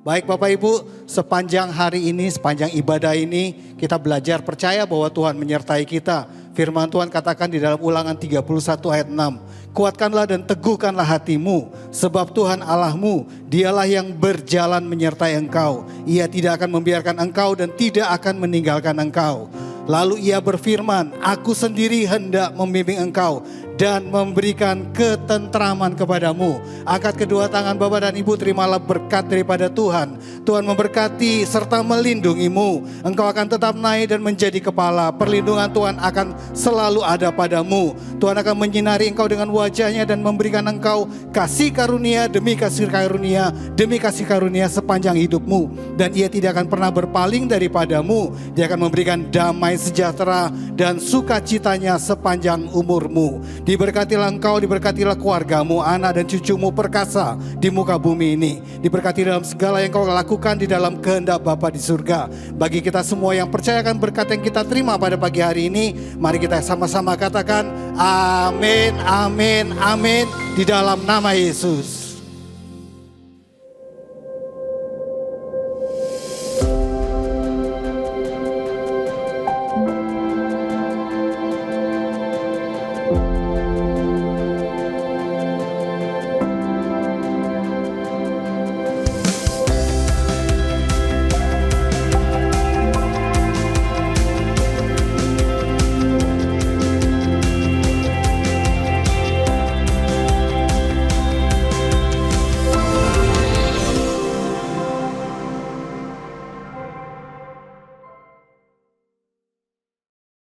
Baik Bapak Ibu, sepanjang hari ini, sepanjang ibadah ini, kita belajar percaya bahwa Tuhan menyertai kita. Firman Tuhan katakan di dalam Ulangan 31 ayat 6. Kuatkanlah dan teguhkanlah hatimu, sebab Tuhan Allahmu, dialah yang berjalan menyertai engkau. Ia tidak akan membiarkan engkau dan tidak akan meninggalkan engkau. Lalu ia berfirman, aku sendiri hendak membimbing engkau dan memberikan ketentraman kepadamu. Angkat kedua tangan Bapak dan Ibu, terimalah berkat daripada Tuhan. Tuhan memberkati serta melindungimu. Engkau akan tetap naik dan menjadi kepala. Perlindungan Tuhan akan selalu ada padamu. Tuhan akan menyinari engkau dengan wajahnya dan memberikan engkau kasih karunia demi kasih karunia demi kasih karunia sepanjang hidupmu. Dan ia tidak akan pernah berpaling daripadamu. Dia akan memberikan damai sejahtera dan sukacitanya sepanjang umurmu. Diberkatilah engkau, diberkatilah keluargamu, anak dan cucumu perkasa di muka bumi ini. Diberkati dalam segala yang kau lakukan di dalam kehendak Bapa di surga. Bagi kita semua yang percayakan berkat yang kita terima pada pagi hari ini, mari kita sama-sama katakan amin, amin, amin di dalam nama Yesus.